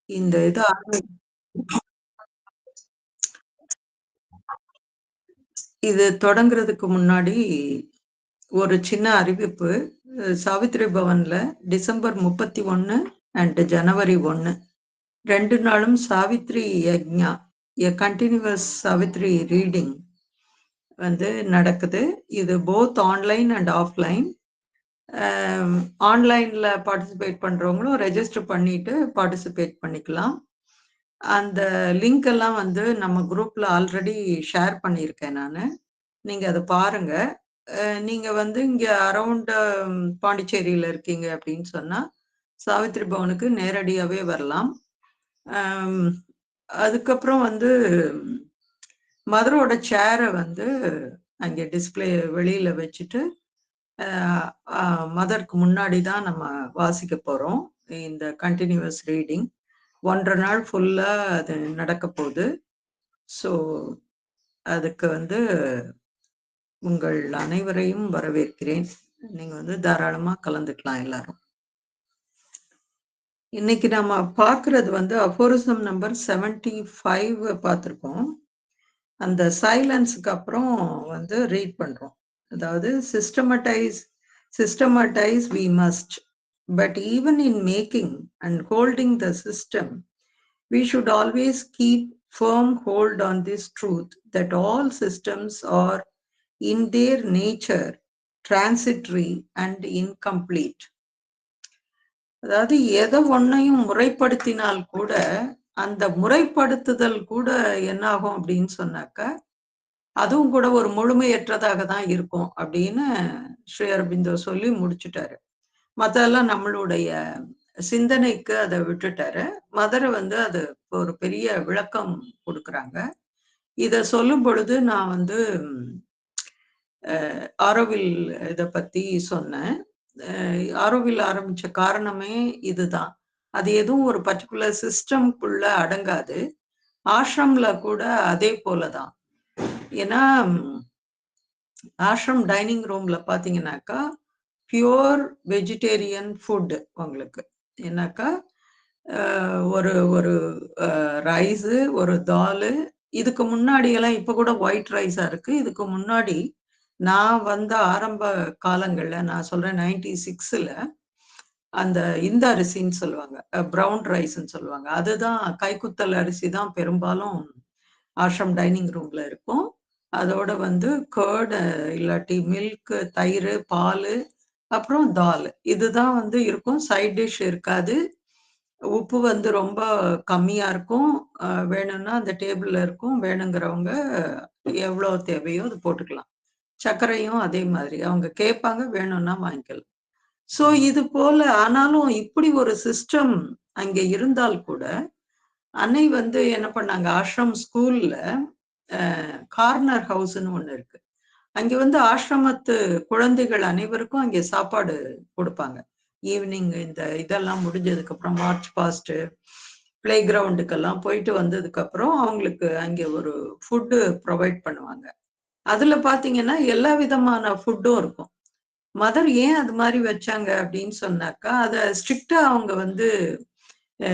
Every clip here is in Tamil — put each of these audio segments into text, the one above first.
இந்த இது இது தொடங்குறதுக்கு முன்னாடி ஒரு சின்ன அறிவிப்பு. சாவித்ரி பவன்ல டிசம்பர் 31 அண்ட் ஜனவரி 1 2 நாளும் சாவித்ரி யக்ஞா, எ கன்டினியூவஸ் சாவித்ரி ரீடிங் வந்து நடக்குது. இது போத் ஆன்லைன் அண்ட் ஆஃப்லைன். ஆன்லைன்ல பார்ட்டிசிபேட் பண்றவங்களும் ரெஜிஸ்டர் பண்ணிட்டு பார்ட்டிசிபேட் பண்ணிக்கலாம். அந்த லிங்க் எல்லாம் வந்து நம்ம குரூப்ல ஆல்ரெடி ஷேர் பண்ணியிருக்கேன் நானு. நீங்க அத பாருங்க. நீங்க வந்து இங்க அரவுண்ட் பாண்டிச்சேரியில இருக்கீங்க அப்படின்னு சொன்னா, சாவித்ரி பவனுக்கு நேரடியாவே வரலாம். அம் அதுக்கப்புறம் வந்து மதரோட சேர வந்து அங்க டிஸ்ப்ளே வெளியில வச்சுட்டு, அ அ மதருக்கு முன்னாடி தான் நம்ம வாசிக்க போறோம். இந்த கன்டினியூவஸ் ரீடிங். 1 1/2 நாள் ஃபுல்லா அது நடக்கப் போது. ஸோ, அதுக்கு வந்து உங்கள் அனைவரையும் வரவேற்கிறேன். நீங்க வந்து தாராளமா கலந்துக்கலாம் எல்லாரும். இன்னைக்கு நம்ம பார்க்கிறது வந்து அஃபோரிசம் நம்பர் 75 பார்த்திருக்கோம். அந்த சைலன்ஸ்க்கு அப்புறம் வந்து ரீட் பண்றோம். அதாவது systematize we must. But even in making and holding the system, we should always keep firm hold on this truth that all systems are in their nature transitory and incomplete. அதாவது எதை ஒன்னையும் முறைப்படுத்தினால் கூட அந்த முறைப்படுத்துதல் கூட என்ன ஆகும் அப்படின்னு சொன்னாக்கா, அதுவும் கூட ஒரு முழுமையற்றதாக தான் இருக்கும் அப்படின்னு ஸ்ரீ அரபிந்தோ சொல்லி முடிச்சுட்டாரு. மத்ததெல்லாம் நம்மளுடைய சிந்தனைக்கு அதை விட்டுட்டாரு. மதர வந்து அது ஒரு பெரிய விளக்கம் கொடுக்குறாங்க. இத சொல்லும் பொழுது நான் வந்து ஆரோவில் இத பத்தி சொன்னேன். ஆரோவில் ஆரம்பிச்ச காரணமே இதுதான். அது எதுவும் ஒரு பர்ட்டிகுலர் சிஸ்டம்க்குள்ள அடங்காது. ஆஷ்ரம்ல கூட அதே போல தான். ஏன்னா, ஆஷ்ரம் டைனிங் ரூம்ல பார்த்தீங்கன்னாக்கா, பியூர் வெஜிடேரியன் ஃபுட் உங்களுக்கு. ஏன்னாக்கா, ஒரு ஒரு ரைஸு, ஒரு தாலு, இதுக்கு முன்னாடியெல்லாம் இப்ப கூட ஒயிட் ரைஸா இருக்கு. இதுக்கு முன்னாடி நான் வந்த ஆரம்ப காலங்கள்ல, நான் சொல்றேன் 96ல அந்த இந்த அரிசின்னு சொல்லுவாங்க. ப்ரவுன் ரைஸ்ன்னு சொல்லுவாங்க. அதுதான் கைக்குத்தல் அரிசி தான் பெரும்பாலும் ஆஷ்ரம் டைனிங் ரூம்ல இருக்கும். அதோட வந்து கர்ட் இல்லாட்டி மில்க், தயிரு, பாலு, அப்புறம் தால். இதுதான் வந்து இருக்கும். சைட் டிஷ் இருக்காது. உப்பு வந்து ரொம்ப கம்மியா இருக்கும். வேணும்னா அந்த டேபிள்ல இருக்கும். வேணுங்கிறவங்க எவ்வளோ தேவையோ அது போட்டுக்கலாம். சர்க்கரையும் அதே மாதிரி. அவங்க கேட்பாங்க, வேணும்னா வாங்கிக்கலாம். ஸோ இது போல ஆனாலும் இப்படி ஒரு சிஸ்டம் அங்கே இருந்தால் கூட, அன்னை வந்து என்ன பண்ணாங்க, ஆஷ்ரம் ஸ்கூல்ல கார்னர் ஹவுஸ்ன்னு ஒண்ணு இருக்கு. அங்க வந்து ஆஷ்ரமத்து குழந்தைகள் அனைவருக்கும் அங்கே சாப்பாடு குடுப்பாங்க. ஈவினிங் இந்த இதெல்லாம் முடிஞ்சதுக்கு அப்புறம் மார்ச் பாஸ்ட், பிளே கிரவுண்டுக்கெல்லாம் போயிட்டு வந்ததுக்கு அப்புறம் அவங்களுக்கு அங்கே ஒரு ஃபுட் ப்ரொவைட் பண்ணுவாங்க. அதுல பார்த்தீங்கன்னா, எல்லா விதமான ஃபுட்டும் இருக்கும். மதர் ஏன் அது மாரி வச்சாங்க அப்படின்னு சொன்னாக்கா, அத ஸ்ட்ரிக்ட்டா அவங்க வந்து அ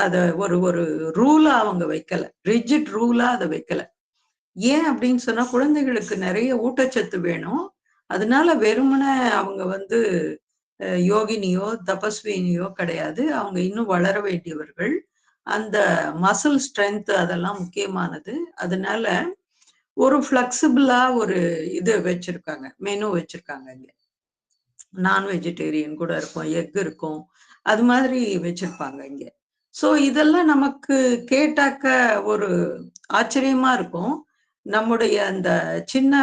அத ஒரு ஒரு ரூலா அவங்க வைக்கல. ரிஜிட் ரூலா அத வைக்கல. ஏன் அப்படின்னு சொன்னா, குழந்தைகளுக்கு நெறைய ஊட்டச்சத்து வேணும். அதனால வெறுமனே அவங்க வந்து யோகினியோ, தபஸ்வினியோ கிடையாது. அவங்க இன்னும் வளர வேண்டியவர்கள். அந்த மசில் ஸ்ட்ரென்த் அதெல்லாம் முக்கியமானது. அதனால ஒரு ஃப்ளெக்சிபிளா ஒரு இது வச்சிருக்காங்க. மெனு வச்சிருக்காங்க இங்க. நான் வெஜிடேரியன் கூட இருக்கும். எக் இருக்கும். அது மாதிரி வச்சிருப்பாங்க இங்க. ஸோ இதெல்லாம் நமக்கு கேட்டாக்க ஒரு ஆச்சரியமா இருக்கும். நம்முடைய அந்த சின்ன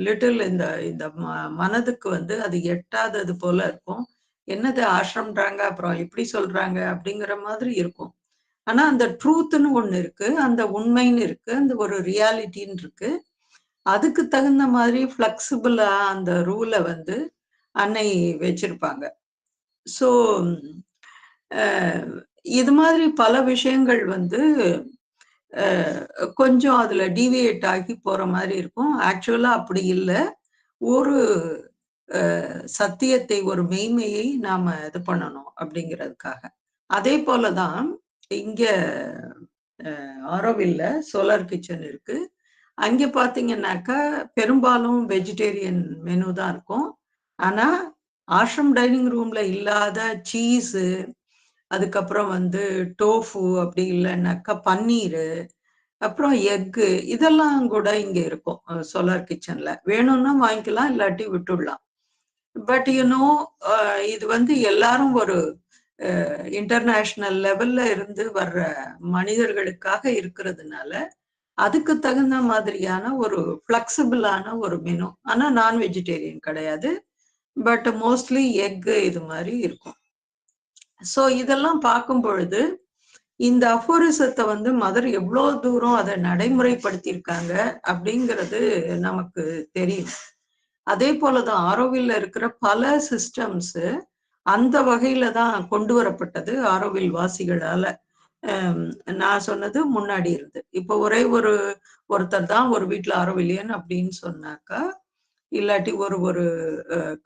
லிட்டில் இந்த இந்த மனதுக்கு வந்து அது எட்டாதது போல இருக்கும். என்னது ஆஷ்ரம்ன்றாங்க, அப்புறம் இப்படி சொல்றாங்க அப்படிங்கிற மாதிரி இருக்கும். ஆனா அந்த ட்ரூத்ன்னு ஒண்ணு இருக்கு. அந்த உண்மைன்னு இருக்கு. அந்த ஒரு ரியாலிட்டின்னு இருக்கு. அதுக்கு தகுந்த மாதிரி ஃப்ளெக்சிபிளா அந்த ரூல வந்து அன்னை வச்சிருப்பாங்க. ஸோ, அ இது மாதிரி பல விஷயங்கள் வந்து அ கொஞ்சம் அதுல டீவியேட் ஆகி போற மாரி இருக்கும். ஆக்சுவலா அப்படி இல்ல. ஒரு சத்தியத்தை, ஒரு மெய்மையை நாம இது பண்ணணும் அப்படிங்கிறதுக்காக. அதே போல தான் இங்க ஆரோவில்ல சோலார் கிச்சன் இருக்கு. அங்க பார்த்தீங்கன்னாக்கா, பெரும்பாலும் வெஜிடேரியன் மெனு தான் இருக்கும். ஆனா, ஆஷ்ரம் டைனிங் ரூம்ல இல்லாத சீஸு, அதுக்கப்புறம் வந்து டோஃபு அப்படி இல்லன்னாக்கா பன்னீரு, அப்புறம் எக்கு இதெல்லாம் கூட இங்க இருக்கும். சோலார் கிச்சன்ல. வேணும்னா வாங்கிக்கலாம், இல்லாட்டி விட்டுடலாம். பட் இது வந்து எல்லாரும் ஒரு இன்டர்நேஷனல் லெவல்ல இருந்து வர்ற மனிதர்களுக்காக இருக்கிறதுனால, அதுக்கு தகுந்த மாதிரியான ஒரு ஃப்ளெக்சிபிளான ஒரு மெனு. ஆனா நான் வெஜிடேரியன் கிடையாது. பட் மோஸ்ட்லி எக் இது மாரி இருக்கும். ஸோ இதெல்லாம் பார்க்கும் பொழுது, இந்த அஃபோரிசத்த வந்து மதர் எவ்ளோ தூரம் அத நடைமுறைப்படுத்தியிருக்காங்க அப்படிங்கிறது நமக்கு தெரியும். அதே போல தான் ஆரோவில்ல இருக்கிற பல சிஸ்டம்ஸ் அந்த வகையில தான் கொண்டு வரப்பட்டது ஆரோவில் வாசிகளால. அம் நான் சொன்னது முன்னாடி இருந்து. இப்போ ஒரே ஒருத்தர் தான் ஒரு வீட்ல ஆரோவில்லியன் அப்படின்னு சொன்னாக்கா, இல்லாட்டி ஒரு ஒரு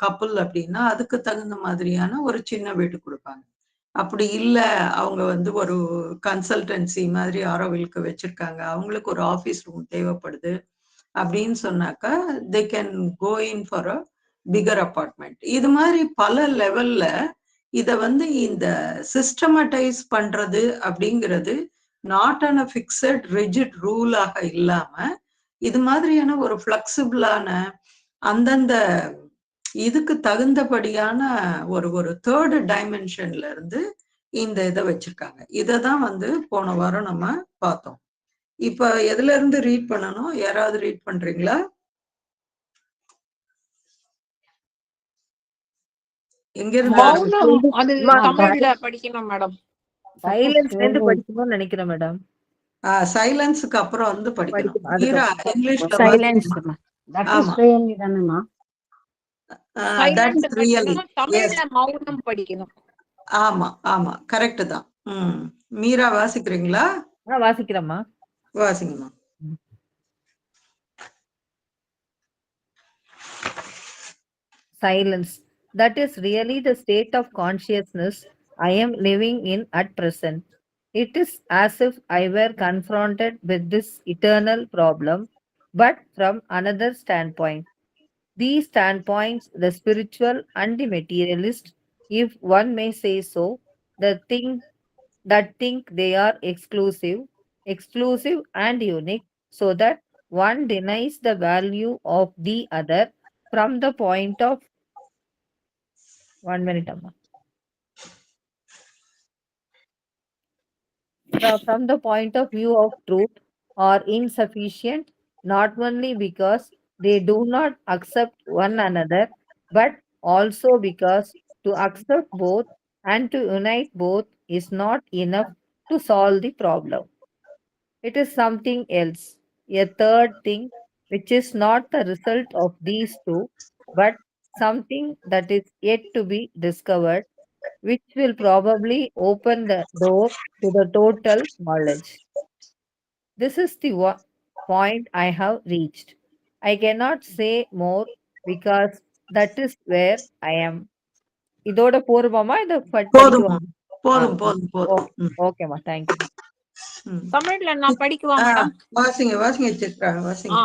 கப்புல் அப்படின்னா, அதுக்கு தகுந்த மாதிரியான ஒரு சின்ன வீடு குடுப்பாங்க. அப்படி இல்ல, அவங்க வந்து ஒரு கன்சல்டன்சி மாதிரி ஆரோவில்க்கு வச்சிருக்காங்க. அவங்களுக்கு ஒரு ஆஃபீஸ் ரூம் தேவைப்படுது. அப்படின்னு சொன்னாக்கா, they can go in for a bigger apartment. இது மாதிரி பல லெவல்ல இத வந்து இந்த சிஸ்டமடைஸ் பண்றது அப்படிங்கிறது not on a fixed rigid ரூலாக இல்லாம, இது மாதிரியான ஒரு ஃப்ளெக்சிபிளான அந்தந்த இதுக்கு தகுந்தபடியான ஒரு ஒரு 3 டைமென்ஷன்ல இருந்து இந்த இத வச்சிருக்காங்க. இத தான் வந்து போன வாரம் நம்ம பார்த்தோம். இப்ப எதுல இருந்து ரீட் பண்ணணும்? யாராவது ரீட் பண்றீங்களா? எங்க இருந்து மௌனம் அது தமிழ்ல படிக்கணும் மேடம். சைலன்ஸ்ல இருந்து படிக்கணும்னு நினைக்கிறேன் மேடம். சைலன்ஸ்க்கு அப்புறம் வந்து படிக்கணும். மீரா இங்கிலீஷ்ல சைலன்ஸ். தட் இஸ் ரியலி தானேமா? That is really. தமிழ்ல மௌனம் படிக்கணும். ஆமா ஆமா கரெக்ட் தான். Meera வாசிக்கிறீங்களா? வாசிக்கிறேம்மா. வாசிங்கம்மா. Silence. That is really the state of consciousness I am living in at present. It is as if I were confronted with this eternal problem, but from another standpoint. These standpoints, the spiritual and the materialist, if one may say so, that think they are exclusive and unique, so that one denies the value of the other from the point of 1 minute, Amma. From the point of view of truth are insufficient, not only because they do not accept one another, but also because to accept both and to unite both is not enough to solve the problem. It is something else, a third thing, which is not the result of these two, but something that is yet to be discovered, which will probably open the door to the total knowledge. This is the point I have reached. I cannot say more because that is where I am. இதோட போருமாமா இத போதும் போதும் படிக்குவாங்க. போதும் போதும். ஓகேமா, தேங்க்யூ. தமிழ்ல நான் படிக்குவா மேடம்? வாசிங்க வாசிங்க சித்ரா வாசிங்க.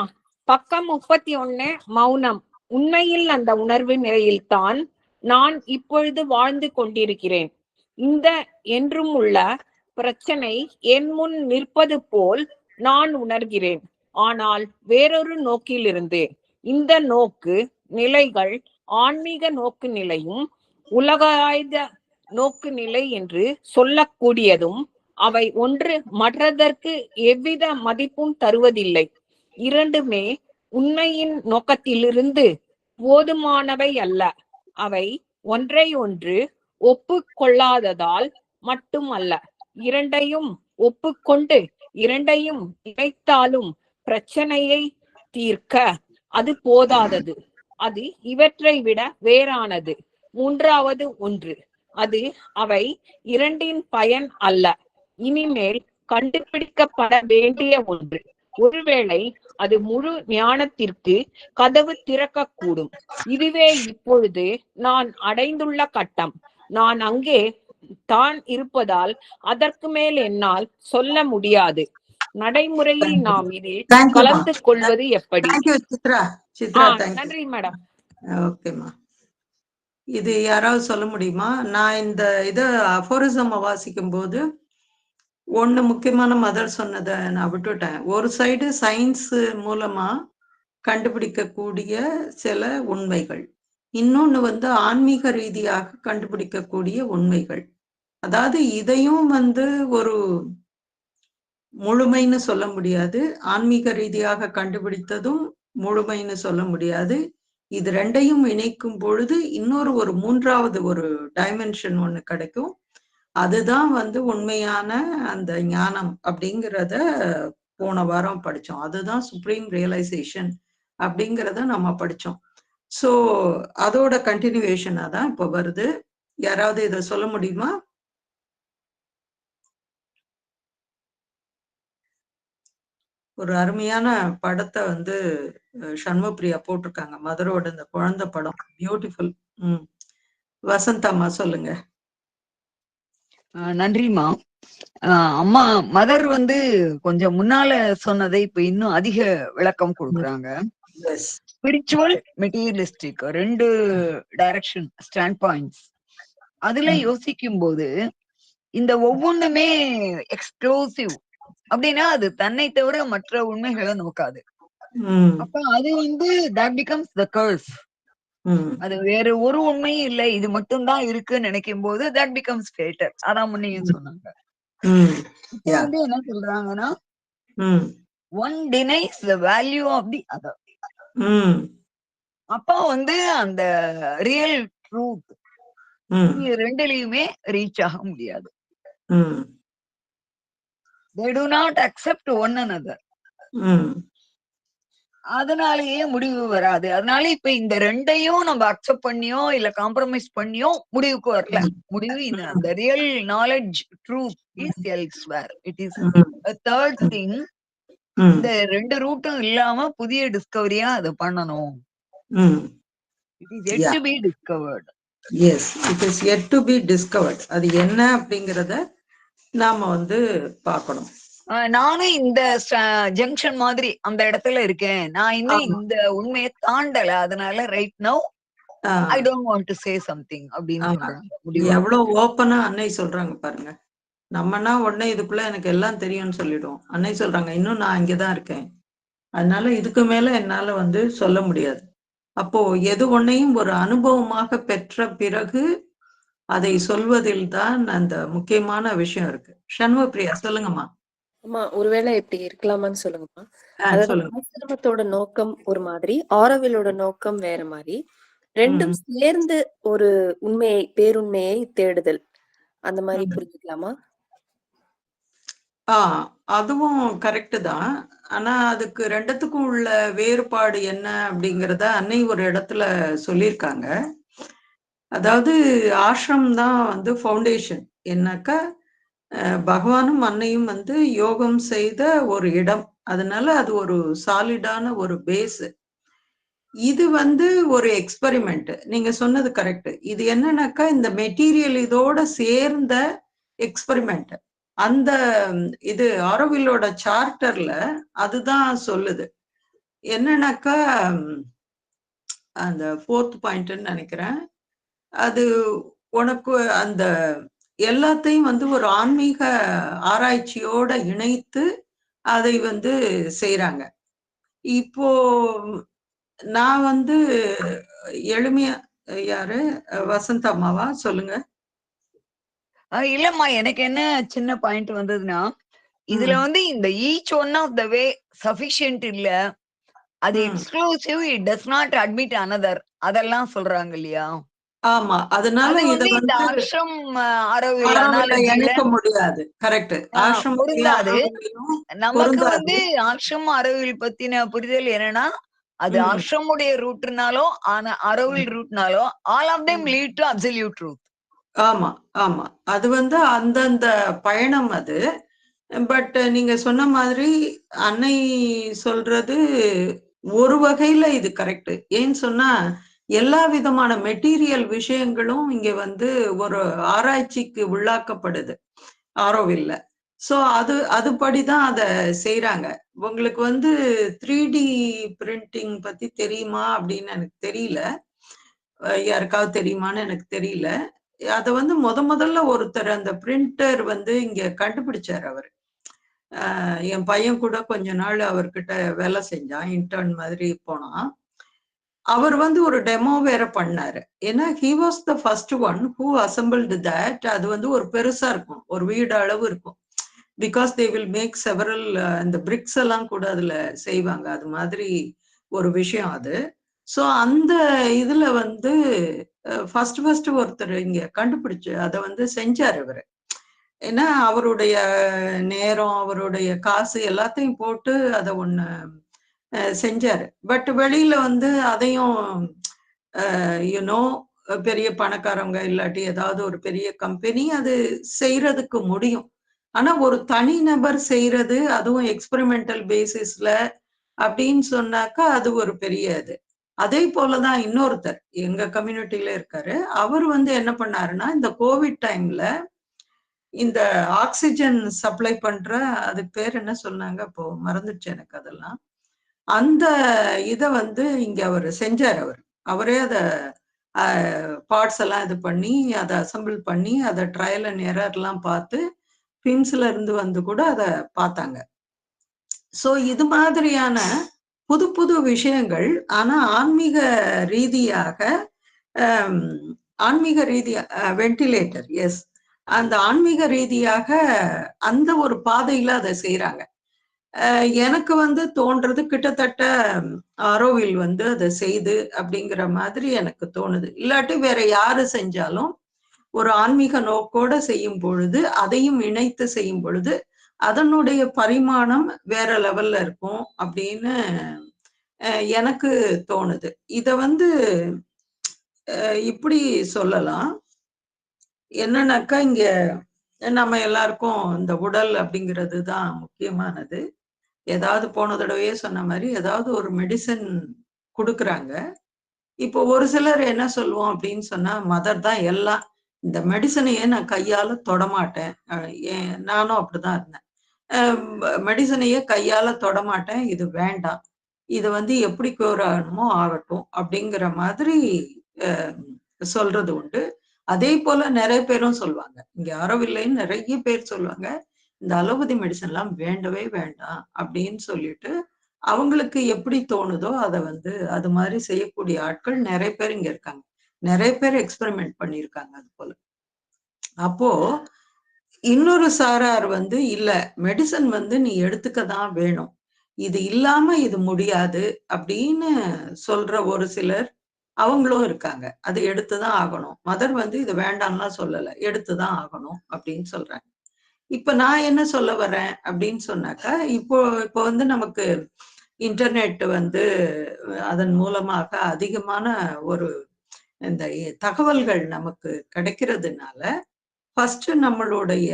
பக்கம் 31 மௌனம். உண்மையில் அந்த உணர்வு நிலையில்தான் நான் இப்பொழுது வாழ்ந்து கொண்டிருக்கிறேன். இந்த என்றும் உள்ள பிரச்சனை என் முன் நிற்பது போல் நான் உணர்கிறேன். ஆனால் வேறொரு நோக்கிலிருந்து. இந்த நோக்கு நிலைகள் ஆன்மீக நோக்கு நிலையும் உலகாயுத நோக்கு நிலை என்று சொல்லக்கூடியதும் அவை ஒன்று மற்றதற்கு எவ்வித மதிப்பும் தருவதில்லை. இரண்டுமே உண்மையின் நோக்கத்திலிருந்து போதுமானவை அல்ல. அவை ஒன்றை ஒன்று ஒப்புக்கொள்ளாததால் மட்டுமல்ல, இரண்டையும் ஒப்புக்கொண்டு இரண்டையும் இணைத்தாலும் பிரச்சனையை தீர்க்க அது போதாதது. அது இவற்றை விட வேறானது. மூன்றாவது ஒன்று. அது அவை இரண்டின் பயன் அல்ல, இனிமேல் கண்டுபிடிக்கப்பட வேண்டிய ஒன்று. ஒருவேளை அது முழு ஞானத்திற்கு கதவு திறக்கக்கூடும். இதுவே இப்பொழுது நான் அடைந்துள்ள கட்டம். நான் அங்கே தான் இருப்பதால் அதற்கு மேல் என்னால் சொல்ல முடியாது. நடைமுறையில் நாம் இதில் தேங்க்யூமா. கலந்து கொள்வது எப்படி? தேங்க்யூ சித்ரா. சித்ரா தேங்க்யூ. நன்றி மேடம். ஓகேம்மா. இது யாராவது சொல்ல முடியுமா? நான் இந்த இதை அஃபோரிசம் வாசிக்கும் போது ஒண்ணு முக்கியமான மதர் சொன்னதை நான் விட்டுட்டேன். ஒரு சைடு சயின்ஸ் மூலமா கண்டுபிடிக்கக்கூடிய சில உண்மைகள், இன்னொன்னு வந்து ஆன்மீக ரீதியாக கண்டுபிடிக்கக்கூடிய உண்மைகள். அதாவது இதையும் வந்து ஒரு முழுமைன்னு சொல்ல முடியாது, ஆன்மீக ரீதியாக கண்டுபிடித்ததும் முழுமைன்னு சொல்ல முடியாது. இது ரெண்டையும் இணைக்கும் பொழுது இன்னொரு ஒரு மூன்றாவது ஒரு டைமென்ஷன் ஒண்ணு கிடைக்கும். அதுதான் வந்து உண்மையான அந்த ஞானம் அப்படிங்கிறத போன வாரம் படிச்சோம். அதுதான் சுப்ரீம் ரியலைசேஷன் அப்படிங்கிறத நம்ம படிச்சோம். ஸோ அதோட கண்டினியூவேஷனா தான் இப்போ வருது. யாராவது இதை சொல்ல முடியுமா? ஒரு அருமையான படத்தை வந்து சண்முகப்பிரியா போட்டிருக்காங்க, மதரோட இந்த குழந்தை படம், பியூட்டிஃபுல். வசந்தம்மா சொல்லுங்க. நன்றிமா. அம்மா மதர் வந்து கொஞ்சம் முன்னால சொன்னதை இப்ப இன்னும் அதிக விளக்கம் கொடுக்குறாங்க. Spiritual materialistic 2 direction stand points. அதுல யோசிக்கும் போது இந்த ஒவ்வொன்றுமே எக்ஸ்க்ளூசிவ் அப்படின்னா அது தன்னை தவிர மற்ற உண்மைகளை நோக்காது. அப்ப அது வந்து தட் பிகம்ஸ் த கர்ஸ். அது வேற ஒரு உண்மையும் இல்லை, இது மட்டும்தான் இருக்குன்னு நினைக்கும் போது தட் பிகம்ஸ் ஃபேட்டர். அதான் முன்னையும் சொன்னாங்க. இப்ப வந்து என்ன சொல்றாங்கன்னா, one denies the value of the other. அப்ப வந்து அந்த ரியல் ட்ரூத் ரெண்டுலயுமே ரீச் ஆக முடியாது. they do not accept one another. அதனாலேயே முடிவு வராது. அதனால இப்ப இந்த ரெண்டையும் நம்ம அக்செப்ட் பண்ணியோ இல்ல காம்ப்ரமைஸ் பண்ணியோ முடிவுக்கு வரல. முடிவு இந்த real knowledge truth is elsewhere. It is a third thing. இந்த 2 ரூட்டும் இல்லாம புதிய டிஸ்கவரியா அது பண்ணணும். It is yet to be discovered. Yes, it is yet to be discovered. அது என்ன அப்படிங்கறத நாம வந்து பார்க்கணும். நானும் இந்த ஜங்ஷன் மாதிரி அந்த இடத்துல இருக்கேன், நான் இன்னும் இந்த உண்மையை தாண்டல, அதனால right now I don't want to say something அப்படின்னு சொல்றாங்க. எவ்வளவு ஓப்பனா அன்னை சொல்றாங்க பாருங்க. நம்மனா உடனே இதுக்குள்ள எனக்கு எல்லாம் தெரியும்னு சொல்லிடுவோம். அன்னை சொல்றாங்க இன்னும் நான் இங்கதான் இருக்கேன், அதனால இதுக்கு மேல என்னால வந்து சொல்ல முடியாது. அப்போ எது ஒன்னையும் ஒரு அனுபவமாக பெற்ற பிறகு அதை சொல்வதில் தான் அந்த முக்கியமான விஷயம் இருக்கு. சண்முகப்பிரியா சொல்லுங்கம்மா. ஆமா, ஒருவேளை இப்படி இருக்கலாமான்னு சொல்லுங்கம்மா. அதாவது ஆசிரமத்தோட நோக்கம் ஒரு மாதிரி, ஆரோவிலோட நோக்கம் வேற மாதிரி, ரெண்டும் சேர்ந்து ஒரு உண்மையை, பேருண்மையை தேடுதல், அந்த மாதிரி புரிஞ்சுக்கலாமா? அதுவும் கரெக்ட் தான். ஆனா அதுக்கு ரெண்டுத்துக்கும் உள்ள வேறுபாடு என்ன அப்படிங்கறத அன்னை ஒரு இடத்துல சொல்லியிருக்காங்க. அதாவது ஆசிரம் தான் வந்து ஃபவுண்டேஷன். என்னக்கா பகவானும் அன்னையும் வந்து யோகம் செய்த ஒரு இடம், அதனால அது ஒரு சாலிடான ஒரு பேஸ். இது வந்து ஒரு எக்ஸ்பெரிமெண்ட். நீங்க சொன்னது கரெக்ட். இது என்னன்னாக்கா இந்த மெட்டீரியல் இதோட சேர்ந்த எக்ஸ்பெரிமெண்ட். அந்த இது ஆரோவிலோட சார்ட்டர்ல அதுதான் சொல்லுது. என்னன்னாக்கா அந்த 4th பாயிண்ட்னு நினைக்கிறேன், அது உனக்கு அந்த எல்லாத்தையும் வந்து ஒரு ஆன்மீக ஆராய்ச்சியோட இணைத்து அதை வந்து செய்யறாங்க. இப்போ நான் வந்து எளிமையா யாரு வசந்தம்மாவா சொல்லுங்க. இல்லம்மா, எனக்கு என்ன சின்ன பாயிண்ட் வந்ததுன்னா, இதுல வந்து இந்த each one of the way sufficient இல்ல, அது exclusive, it does not admit another, அதெல்லாம் சொல்றாங்க இல்லையா? ஆமா, அதனால இத வந்து ஆஷ்ரம் ஆரோவில இணைக்க முடியாது. கரெக்ட். ஆஷ்ரம் பொருந்தாது. நமக்கு வந்து ஆஷ்ரம் ஆரோவில் பத்தின புரிதல் என்னன்னா, அது ஆஷ்ரமுடைய ரூட்னாலோ ஆரோவில் ரூட்னாலோ all of them lead to absolute truth. ஆமா ஆமா, அது வந்து அந்தந்த பயணம் அது. பட் நீங்க சொன்ன மாதிரி அன்னை சொல்றது ஒரு வகையில இது கரெக்ட். ஏன்னு சொன்னா எல்லா விதமான மெட்டீரியல் விஷயங்களும் இங்க வந்து ஒரு ஆராய்ச்சிக்கு உள்ளாக்கப்படுது ஆரோவில்ல. சோ அதுபடிதான் அத செய்யறாங்க. உங்களுக்கு வந்து 3D பிரிண்டிங் பத்தி தெரியுமா அப்படின்னு எனக்கு தெரியல. யாருக்காவது தெரியுமான்னு எனக்கு தெரியல. அத வந்து முதல்ல ஒருத்தர் அந்த பிரிண்டர் வந்து இங்க கண்டுபிடிச்சாரு அவரு. என் பையன் கூட கொஞ்ச நாள் அவர்கிட்ட வேலை செஞ்சான். இன்டர்ன் மாதிரி போனான். அவர் வந்து ஒரு டெமோ வேற பண்ணாரு. ஏன்னா he was the first one who assembled that. அது வந்து ஒரு பெருசா இருக்கும். ஒரு வீடு அளவு இருக்கும். Because they will make several இந்த பிரிக்ஸ் எல்லாம் கூட அதுல செய்வாங்க. அது மாதிரி ஒரு விஷயம் அது. சோ அந்த இதுல வந்து ஃபர்ஸ்ட் ஒருத்தர் இங்க கண்டுபிடிச்சு அதை வந்து செஞ்சாரு இவரு. ஏன்னா அவருடைய நேரம், அவருடைய காசு எல்லாத்தையும் போட்டு அதை ஒண்ணு செஞ்சாரு. பட் வெளியில வந்து அதையும் யூனோ பெரிய பணக்காரங்க இல்லாட்டி ஏதாவது ஒரு பெரிய கம்பெனி அது செய்யறதுக்கு முடியும். ஆனா ஒரு தனிநபர் செய்யறது, அதுவும் எக்ஸ்பெரிமெண்டல் பேசிஸ்ல அப்படின்னு சொன்னாக்கா அது ஒரு பெரிய இது. அதே போலதான் இன்னொருத்தர் எங்க கம்யூனிட்டியில இருக்காரு. அவர் வந்து என்ன பண்ணாருன்னா, இந்த கோவிட் டைம்ல இந்த ஆக்சிஜன் சப்ளை பண்ற, அதுக்கு பேர் என்ன சொன்னாங்க இப்போ மறந்துடுச்சு எனக்கு அதெல்லாம். அந்த இத வந்து இங்க அவர் செஞ்சார். அவரே அத பார்ட்ஸ் எல்லாம் இது பண்ணி அதை அசம்பிள் பண்ணி அதை ட்ரையல் அண்ட் எரர்லாம் பார்த்து பிம்ஸ்ல இருந்து வந்து கூட அதை பார்த்தாங்க. சோ இது மாதிரியான புது புது விஷயங்கள், ஆனா ஆன்மீக ரீதியாக வென்டிலேட்டர், எஸ், அந்த ஆன்மீக ரீதியாக அந்த ஒரு பாதையில அதை செய்யறாங்க. எனக்கு வந்து தோன்றது கிட்டத்தட்ட ஆரோவில் வந்து அதை செய்து அப்படிங்கிற மாதிரி எனக்கு தோணுது. இல்லாட்டி வேற யாரு செஞ்சாலும் ஒரு ஆன்மீக நோக்கோட செய்யும் பொழுது, அதையும் இணைத்து செய்யும் பொழுது அதனுடைய பரிமாணம் வேற லெவல்ல இருக்கும் அப்படின்னு எனக்கு தோணுது. இத வந்து இப்படி சொல்லலாம். என்னன்னாக்கா இங்க நம்ம எல்லாருக்கும் இந்த உடல் அப்படிங்கிறது தான் முக்கியமானது. ஏதாவது போன தடவையே சொன்ன மாதிரி ஏதாவது ஒரு மெடிசன் கொடுக்குறாங்க. இப்போ ஒரு சிலர் என்ன சொல்லுவோம் அப்படின்னு சொன்னா, மதர் தான் எல்லாம், இந்த மெடிசனையே நான் கையால தொடமாட்டேன். நானும் அப்படிதான் இருந்தேன். மெடிசனையே கையால தொடமாட்டேன், இது வேண்டாம், இது வந்து எப்படி கியூர் ஆகணுமோ ஆகட்டும் அப்படிங்கிற மாதிரி சொல்றது உண்டு. அதே போல நிறைய பேரும் சொல்லுவாங்க, இங்க ஆரோவில்லைன்னு நிறைய பேர் சொல்லுவாங்க, இந்த அலோபதி மெடிசன் எல்லாம் வேண்டவே வேண்டாம் அப்படின்னு சொல்லிட்டு அவங்களுக்கு எப்படி தோணுதோ அதை வந்து அது மாதிரி செய்யக்கூடிய ஆட்கள் நிறைய பேர் இங்க இருக்காங்க. நிறைய பேர் எக்ஸ்பெரிமெண்ட் பண்ணியிருக்காங்க அது போல. அப்போ இன்னொரு சாரார் வந்து இல்ல, மெடிசன் வந்து நீ எடுத்துக்க தான் வேணும், இது இல்லாம இது முடியாது அப்படின்னு சொல்ற ஒரு சிலர் அவங்களும் இருக்காங்க. அது எடுத்துதான் ஆகணும். மதர் வந்து இது வேண்டாம்லாம் சொல்லல, எடுத்துதான் ஆகணும் அப்படின்னு சொல்றாங்க. இப்ப நான் என்ன சொல்ல வர்றேன் அப்படின்னு சொன்னாக்கா, இப்போ வந்து நமக்கு இன்டர்நெட் வந்து அதன் மூலமாக அதிகமான ஒரு இந்த தகவல்கள் நமக்கு கிடைக்கிறதுனால ஃபர்ஸ்ட் நம்மளுடைய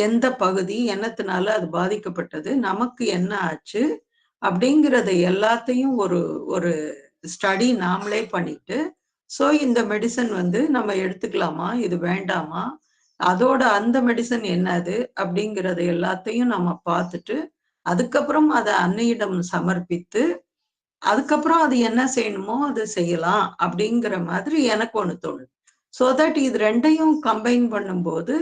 எந்த பகுதி என்னத்தினால அது பாதிக்கப்பட்டது, நமக்கு என்ன ஆச்சு அப்படிங்கிறத எல்லாத்தையும் ஒரு ஒரு ஸ்டடி நாமளே பண்ணிட்டு, சோ இந்த மெடிசன் வந்து நம்ம எடுத்துக்கலாமா, இது வேண்டாமா, அதோட அந்த மெடிசன் என்னது அப்படிங்கறத எல்லாத்தையும் நம்ம பார்த்துட்டு, அதுக்கப்புறம் அதை அன்னையிடம் சமர்ப்பித்து, அதுக்கப்புறம் அது என்ன செய்யணுமோ அது செய்யலாம் அப்படிங்கிற மாதிரி எனக்கு ஒண்ணு தோணுது. சோ தட் இது ரெண்டையும் கம்பைன் பண்ணும்போது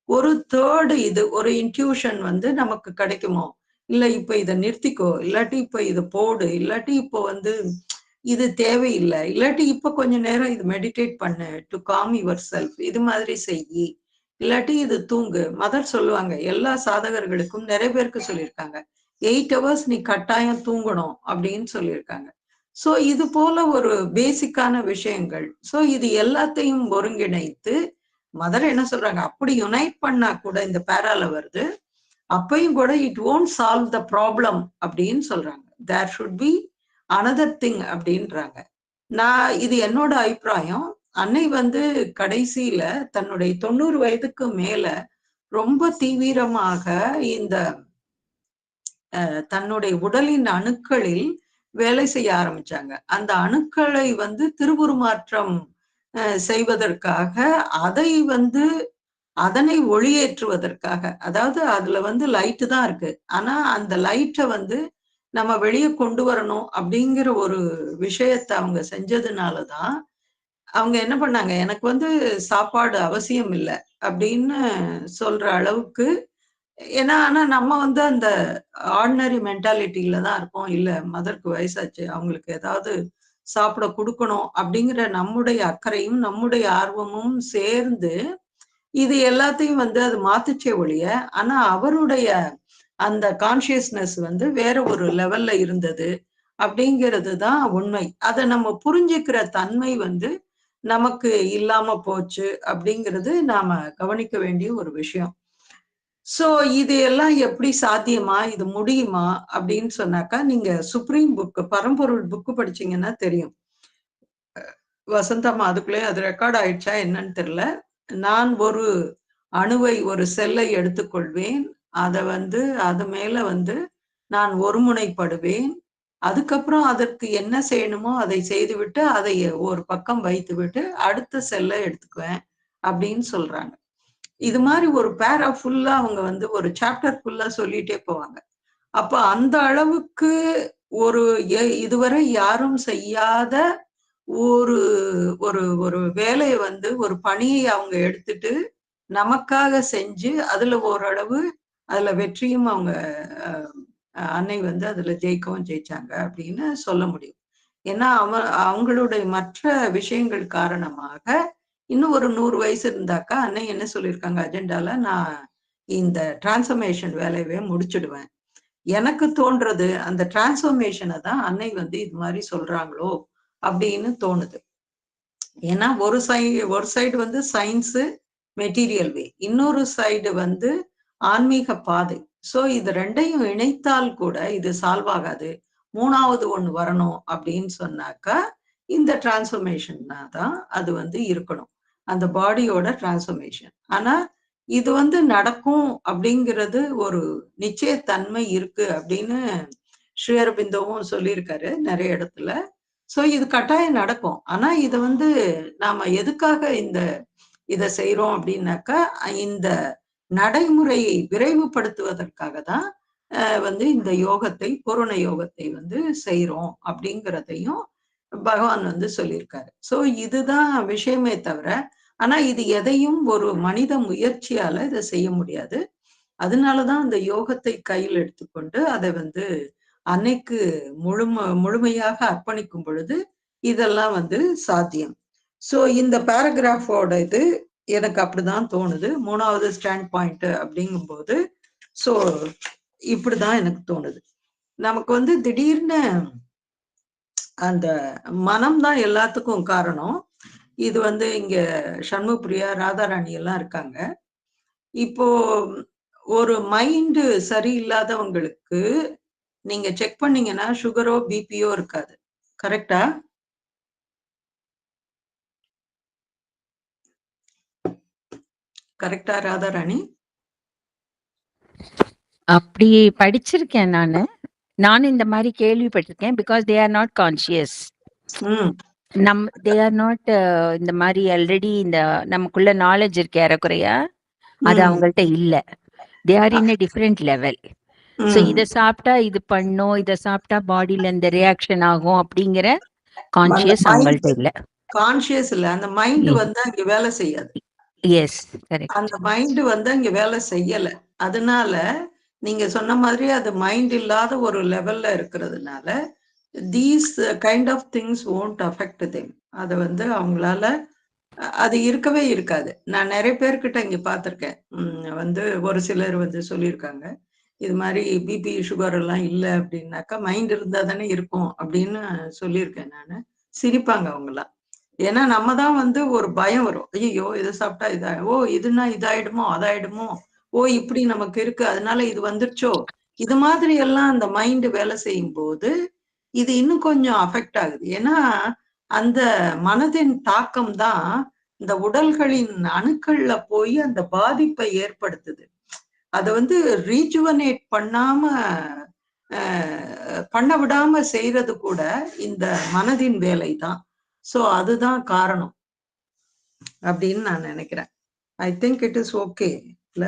ஒரு தேர்டு இது ஒரு இன்ட்யூஷன் வந்து நமக்கு கிடைக்குமோ, இல்ல இப்ப இதை நிறுத்திக்கோ, இல்லாட்டி இப்ப இதை போடு, இல்லாட்டி இப்போ வந்து இது தேவையில்லை, இல்லாட்டி இப்ப கொஞ்ச நேரம் இது மெடிடேட் பண்ணு டு காம் யுவர் செல்ஃப், இது மாதிரி செய்யி, இல்லாட்டி இது தூங்கு. மதர் சொல்லுவாங்க, எல்லா சாதகர்களுக்கும் நிறைய பேருக்கு சொல்லியிருக்காங்க, 8 hours நீ கட்டாயம் தூங்கணும் அப்படின்னு சொல்லியிருக்காங்க. சோ இது போல ஒரு பேசிக்கான விஷயங்கள். சோ இது எல்லாத்தையும் ஒருங்கிணைத்து மதர் என்ன சொல்றாங்க, அப்படி யுனைட் பண்ணா கூட இந்த பேரால வருது, அப்பையும் கூட it won't solve the problem அப்படின்னு சொல்றாங்க. There should be another thing அப்படின்றாங்க. நான் இது என்னோட அபிப்பிராயம். அன்னை வந்து கடைசியில தன்னுடைய 90 வயதுக்கு மேல ரொம்ப தீவிரமாக இந்த தன்னுடைய உடலின் அணுக்களில் வேலை செய்ய ஆரம்பிச்சாங்க. அந்த அணுக்களை வந்து திருவுருமாற்றம் செய்வதற்காக அதனை ஒளியேற்றுவதற்காக, அதாவது அதுல வந்து லைட்டு தான் இருக்கு. ஆனா அந்த லைட்ட வந்து நம்ம வெளிய கொண்டு வரணும் அப்படிங்கிற ஒரு விஷயத்த அவங்க செஞ்சதுனால தான், அவங்க என்ன பண்ணாங்க, எனக்கு வந்து சாப்பாடு அவசியம் இல்ல அப்படின்னு சொல்ற அளவுக்கு. ஏன்னா, ஆனா நம்ம வந்து அந்த ஆர்டினரி மென்டாலிட்டில தான் இருப்போம். இல்ல மதருக்கு வயசாச்சு, அவங்களுக்கு ஏதாவது சாப்பிட குடுக்கணும் அப்படிங்கிற நம்முடைய அக்கறையும், நம்முடைய ஆர்வமும் சேர்ந்து, இது எல்லாத்தையும் வந்து அது மாத்துச்சே ஒழிய, ஆனா அவருடைய அந்த கான்ஷியஸ்னஸ் வந்து வேற ஒரு லெவல்ல இருந்தது. அப்படிங்கிறது தான் உண்மை. அத நம்ம புரிஞ்சுக்கிற தன்மை வந்து நமக்கு இல்லாம போச்சு அப்படிங்கிறது நாம கவனிக்க வேண்டிய ஒரு விஷயம். சோ இது எல்லாம் எப்படி சாத்தியமா? இது முடியுமா? அப்படின்னு சொன்னாக்கா, நீங்க சுப்ரீம் புக் பரம்பொருள் புக் படிச்சீங்கன்னா தெரியும். வசந்தம்மா அதுக்குள்ளயே அது ரெக்கார்ட் ஆயிடுச்சா என்னன்னு தெரியல. நான் ஒரு அணுவை, ஒரு செல்லை எடுத்துக்கொள்வேன். அத வந்து அது மேல வந்து நான் ஒருமுனைப்படுவேன். அதுக்கப்புறம் அதற்கு என்ன செய்யணுமோ அதை செய்துவிட்டு, அதை ஒரு பக்கம் வைத்துவிட்டு, அடுத்த செல்ல எடுத்துக்குவேன் அப்படின்னு சொல்றாங்க. இது மாரி ஒரு பேரா ஃபுல்லா அவங்க வந்து ஒரு சாப்டர் ஃபுல்லா சொல்லிட்டே போவாங்க. அப்ப அந்த அளவுக்கு ஒரு இதுவரை யாரும் செய்யாத ஒரு ஒரு ஒரு வேலைய வந்து ஒரு பணியை அவங்க எடுத்துட்டு, நமக்காக செஞ்சு, அதுல ஓரளவு அதுல வெற்றியும் அவங்க அ அன்னை வந்து அதுல ஜெயிக்கவும் ஜெயிச்சாங்க அப்படின்னு சொல்ல முடியும். ஏன்னா, அவங்களுடைய மற்ற விஷயங்கள் காரணமாக, இன்னும் ஒரு 100 வயசு இருந்தாக்கா, அன்னை என்ன சொல்லியிருக்காங்க அஜெண்டால, நான் இந்த டிரான்ஸ்ஃபர்மேஷன் வேலையவே முடிச்சுடுவேன். எனக்கு தோன்றது, அந்த டிரான்ஸ்ஃபர்மேஷன தான் அன்னை வந்து இது மாரி சொல்றாங்களோ! அப்படின்னு தோணுது. ஏன்னா, ஒரு சைடு வந்து சயின்ஸு, மெட்டீரியல் வே. இன்னொரு சைடு வந்து ஆன்மீக பாதை. சோ இது 2யும் இணைத்தால் கூட இது சால்வ் ஆகாது. 3வது ஒண்ணு வரணும் அப்படின்னு சொன்னாக்கா, இந்த டிரான்ஸ்ஃபர்மேஷன்னா தான் அது வந்து இருக்கணும். அந்த பாடியோட டிரான்ஸ்ஃபர்மேஷன். ஆனா, இது வந்து நடக்கும் அப்படிங்கிறது ஒரு நிச்சயத்தன்மை இருக்கு அப்படின்னு ஸ்ரீ அரபிந்தோவும் சொல்லியிருக்காரு நெறைய இடத்துல. சோ இது கட்டாயம் நடக்கும். ஆனா இத வந்து நாம எதுக்காக இத செய்றோம் அப்படின்னாக்கா, இந்த நடைமுறையை விரைவுபடுத்துவதற்காக தான் வந்து இந்த யோகத்தை, பூரண யோகத்தை வந்து செய்றோம் அப்படிங்கிறதையும் பகவான் வந்து சொல்லியிருக்காரு. சோ இதுதான் விஷயமே தவிர, ஆனா இது எதையும் ஒரு மனித முயற்சியால இத செய்ய முடியாது. அதனால தான் அந்த யோகத்தை கையில் எடுத்துக்கொண்டு அதை வந்து அன்னைக்கு முழுமையாக அர்ப்பணிக்கும் பொழுது இதெல்லாம் வந்து சாத்தியம். சோ இந்த பேராகிராஃபோட இது எனக்கு அப்படிதான் தோணுது. 3வது ஸ்டாண்ட் பாயிண்ட் அப்படிங்கும்போது, சோ இப்படிதான் எனக்கு தோணுது. நமக்கு வந்து திடீர்னு அந்த மனம் தான் எல்லாத்துக்கும் காரணம். இது வந்து இங்க சண்முகப்பிரியா, ராதாராணி எல்லாம் இருக்காங்க. இப்போ ஒரு மைண்ட் சரியில்லாதவங்களுக்கு நீங்க செக் பண்ணீங்கன்னா சுகரோ, பிபியோ இருக்காது. கரெக்ட்டா? கரெக்ட்டா ராதாராணி? அப்படி படிச்சிருக்கேன் நானு. நானும் இந்த மாதிரி கேள்விப்பட்டிருக்கேன். Because they are not conscious. ம். தே ஆர் நாட் இந்த மாதிரி ஆல்ரெடி இந்த நமக்குள்ள நாலேஜ் இருக்கு ஏறக்குறையா. அது ம். அவங்கள்ட்ட இல்ல. They are in a different level. So ம். இதை சாப்பிட்டா இது பண்ணும், இதை சாப்பிட்டா பாடியில இந்த ரியாக்ஷன் ஆகும் அப்படிங்கிற அந்த கான்ஷியஸ் அவங்கள்ட்ட மைண்ட் இல்ல. கான்ஷியஸ் இல்ல. அந்த மைண்ட் வந்து அங்க வேலை செய்யாது. S, correct. அந்த மைண்ட் வந்து அங்க வேலை செய்யல. அதனால நீங்க சொன்ன மாதிரி அது மைண்ட் இல்லாத ஒரு லெவல்ல இருக்கிறதுனால, these kind of things won't affect them. அத வந்து அவங்களால அது இருக்கவே இருக்காது. நான் நெறைய பேர்கிட்ட இங்க பார்த்துருக்கேன். வந்து ஒரு சிலர் வந்து சொல்லியிருக்காங்க. இது மாரி பிபி, சுகர் எல்லாம் இல்ல அப்டின்னாக்கா, மைண்ட் இருந்தா தானே இருக்கும் அப்டின்னு சொல்லியிருக்கேன் நானு. சிரிப்பாங்க அவங்கலாம். ஏன்னா நம்ம தான் வந்து ஒரு பயம் வரும். ஐய்யய்யோ! இத சாப்பிட்டா ஓ! இதுனா இதாயிடுமோ, அதாயிடுமோ, ஓ! இப்படி நமக்கு இருக்கு. அதனால இது வந்துருச்சோ! இது மாதிரி எல்லாம் அந்த மைண்ட் வேலை செய்யும்போது, இது இன்னும் கொஞ்சம் அஃபெக்ட் ஆகுது. ஏன்னா, அந்த மனதின் தாக்கம் தான் இந்த உடல்களின் அணுக்கள்ல போய் அந்த பாதிப்பை ஏற்படுத்துது. அத வந்து ரீஜுவனேட் பண்ணாம அ பண்ண விடாம செய்யறது கூட இந்த மனதின் வேலை தான். சோ அதுதான் காரணம் அப்படின்னு நான் நினைக்கிறேன். I think it is okay இல்ல?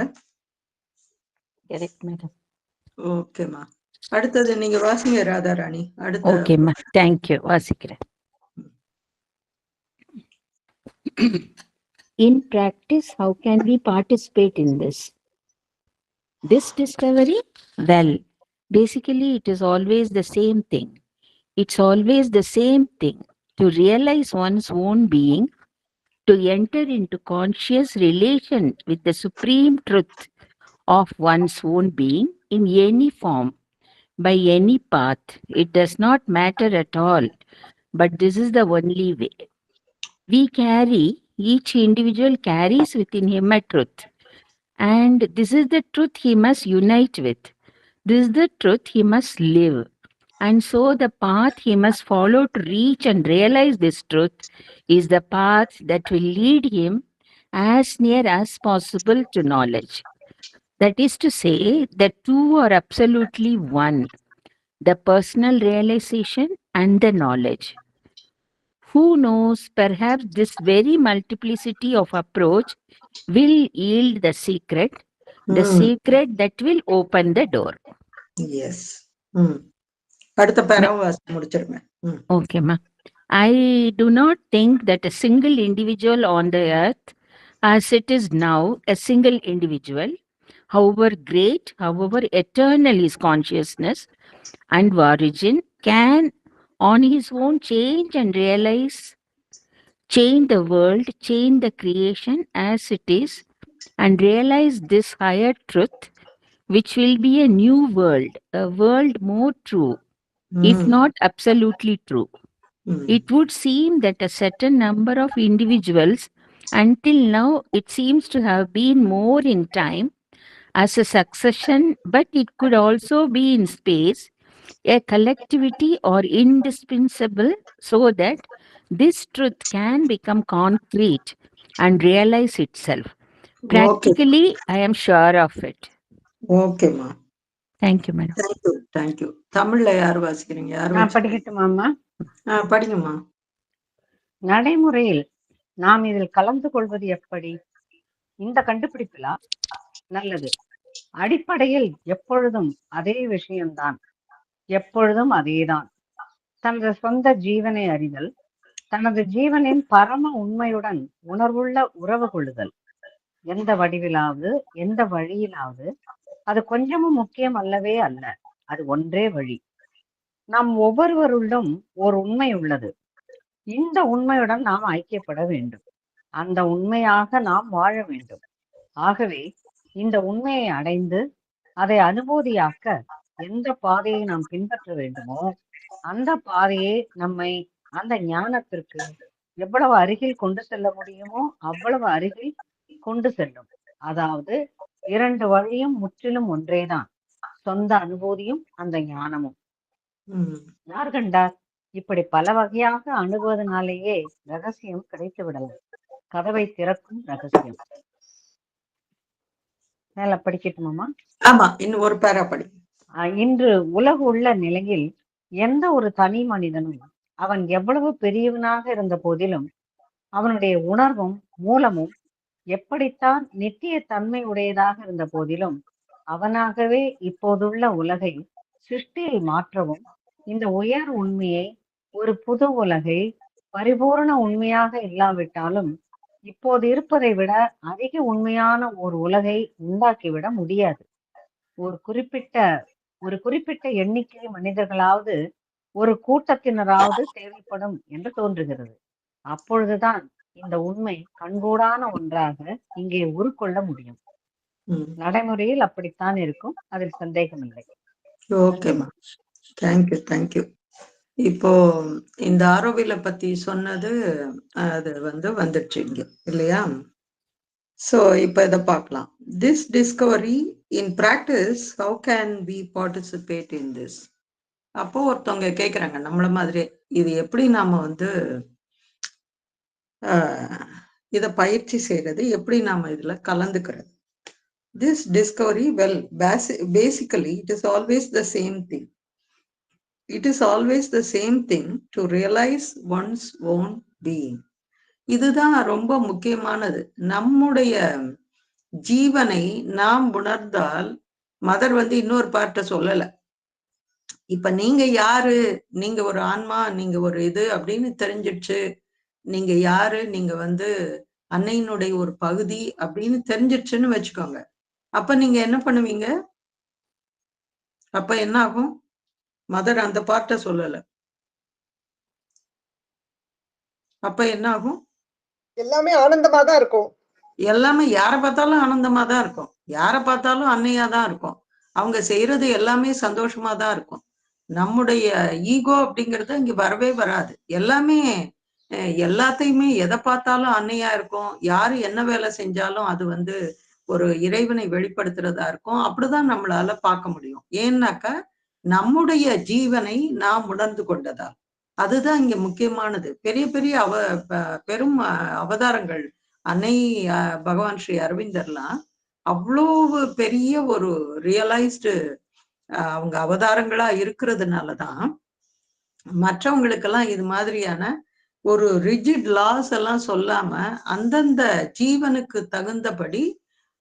Correct madam. ஓகேம்மா, அடுத்தது நீங்க வாசிங்க ராதாராணி. அடுத்த ஓகேம்மா, தேங்க்யூ. வாசிக்கிறேன். In practice, how can we participate in this? This discovery? Well, basically, it is always the same thing. It's always the same thing. To realize one's own being, to enter into conscious relation with the supreme truth of one's own being in any form, by any path. It does not matter at all, but this is the only way. We carry, each individual carries within him a truth. And this is the truth he must unite with. This is the truth he must live. And so the path he must follow to reach and realize this truth is the path that will lead him as near as possible to knowledge. That is to say, the two are absolutely one, the personal realization and the knowledge. Who knows, perhaps this very multiplicity of approach will yield the secret that will open the door. Yes. அடுத்த பேராவை முடிச்சிருங்க. Okay, ma. I do not think that a single individual on the earth, as it is now, a single individual, however great, however eternal his consciousness and origin, can on his own change and realize, change the world, change the creation as it is, and realize this higher truth, which will be a new world, a world more true, if not absolutely true. It would seem that a certain number of individuals, until now, it seems to have been more in time as a succession, but it could also be in space, a collectivity or indispensable, so that this truth can become concrete and realize itself. Practically, I am sure of it. ஓகேம்மா, Thank you, madam. தேங்க்யூ. தமிழ்ல யார் வாசிக்கிறீங்க? யார் நான் படிக்கட்டுமாம்மா? படிங்கம்மா. நடைமுறையில் நாம் இதில் கலந்து கொள்வது எப்படி? இந்த கண்டுபிடிப்பிலா? நல்லது. அடிப்படையில் எப்பொழுதும் அதே விஷயம்தான், எப்பொழுதும் அதேதான். தனது சொந்த ஜீவனை அறிதல், தனது ஜீவனின் பரம உண்மையுடன் உணர்வுள்ள உறவு கொள்ளுதல், எந்த வடிவிலாவது எந்த வழியிலாவது, அது கொஞ்சமும் முக்கியம் அல்லவே அல்ல. அது ஒன்றே வழி. நம் ஒவ்வொருவருள்ளும் ஒரு உண்மை உள்ளது. இந்த உண்மையுடன் நாம் ஐக்கியப்பட வேண்டும். அந்த உண்மையாக நாம் வாழ வேண்டும். ஆகவே இந்த உண்மையை அடைந்து அதை அனுபூதியாக்க எந்த பாதையை நாம் பின்பற்ற வேண்டுமோ அந்த பாதையை நம்மை அந்த ஞானத்திற்கு எவ்வளவு அருகில் கொண்டு செல்ல முடியுமோ அவ்வளவு அருகில் கொண்டு செல்லும். அதாவது இரண்டு வழியும் முற்றிலும் ஒன்றேதான், சொந்த அனுபூதியும் அந்த ஞானமும். யார் கண்டார்? இப்படி பல வகையாக அணுகுவதனாலேயே ரகசியம் கிடைத்து விடலாம். கதவை திறக்கும் ரகசியம். மேல படிக்கட்டுமாமா? ஆமா, இன்னும் ஒரு பேரா படி. இன்று உலகு உள்ள நிலையில் எந்த ஒரு தனி மனிதனும் அவன் எவ்வளவு பெரியவனாக இருந்த போதிலும் அவனுடைய உணர்வும் மூலமும் எப்படித்தான் நித்திய தன்மை உடையதாக இருந்த போதிலும் அவனாகவே இப்போதுள்ள உலகை சிருஷ்டியில் மாற்றவும், இந்த உயர் உண்மையை, ஒரு புது உலகை, பரிபூர்ண உண்மையாக இல்லாவிட்டாலும் இப்போது இருப்பதை விட அதிக உண்மையான ஒரு உலகை உண்டாக்கிவிட முடியாது. ஒரு குறிப்பிட்ட எண்ணிக்கை மனிதர்களாவது, ஒரு கூட்டத்தினராவது தேவைப்படும் என்று தோன்றுகிறது. அப்பொழுதுதான் இந்த உண்மை கண்கூடான ஒன்றாக இங்கே உருக்கொள்ள முடியும். நடைமுறையில் அப்படித்தான் இருக்கும், அதில் சந்தேகம் இல்லை. ஓகேம்மா, தேங்க்யூ. இப்போ இந்த ஆரோவில பத்தி சொன்னது அது வந்துடுச்சு இங்க இல்லையா? சோ இப்ப இதை பார்க்கலாம். This discovery in practice, how can we participate in this? அப்போ ஒருத்தவங்க கேக்குறாங்க நம்மள மாதிரி, இது எப்படி நாம இத பயிற்சி செய்யறது, எப்படி நாம இதுல கலந்துக்கிறது? This discovery, well, basically it is always the same thing. It is always the same thing to realise once own being. இதுதான் ரொம்ப முக்கியமானது. நம்முடைய ஜீவனை நாம் உணர்ந்தால், மதர் வந்து இன்னொரு பார்ட்ட சொல்லல. இப்ப நீங்க யாரு, நீங்க ஒரு ஆன்மா, நீங்க ஒரு இது அப்படின்னு தெரிஞ்சிடுச்சு. நீங்க யாரு, நீங்க வந்து அன்னையினுடைய ஒரு பகுதி அப்படின்னு தெரிஞ்சிடுச்சுன்னு வச்சுக்கோங்க. அப்ப நீங்க என்ன பண்ணுவீங்க? அப்ப என்ன ஆகும்? மதர் அந்த பார்ட்ட சொல்லல. அப்ப என்ன ஆகும்? எல்லாமே ஆனந்தமா தான் இருக்கும். எல்லாமே யார பார்த்தாலும் ஆனந்தமா தான் இருக்கும். யார பார்த்தாலும் அன்னையா தான் இருக்கும். அவங்க செய்யறது எல்லாமே சந்தோஷமா தான் இருக்கும். நம்முடைய ஈகோ அப்படிங்கிறது இங்க வரவே வராது. எல்லாமே எல்லாத்தையுமே எதை பார்த்தாலும் அன்னையா இருக்கும். யாரு என்ன வேலை செஞ்சாலும் அது வந்து ஒரு இறைவனை வெளிப்படுத்துறதா இருக்கும். அப்படிதான் நம்மளால பார்க்க முடியும். ஏன்னாக்கா நம்முடைய ஜீவனை நாம் உணர்ந்து கொண்டதால். அதுதான் இங்க முக்கியமானது. பெரிய பெரிய பெரும் அவதாரங்கள் அன்னை பகவான் ஸ்ரீ அரவிந்தர்லாம் அவ்வளவு பெரிய ஒரு ரியலைஸ்டு அவங்க அவதாரங்களா இருக்கிறதுனாலதான் மற்றவங்களுக்கெல்லாம் இது மாதிரியான ஒரு ரிஜிட் லாஸ் எல்லாம் சொல்லாம அந்தந்த ஜீவனுக்கு தகுந்தபடி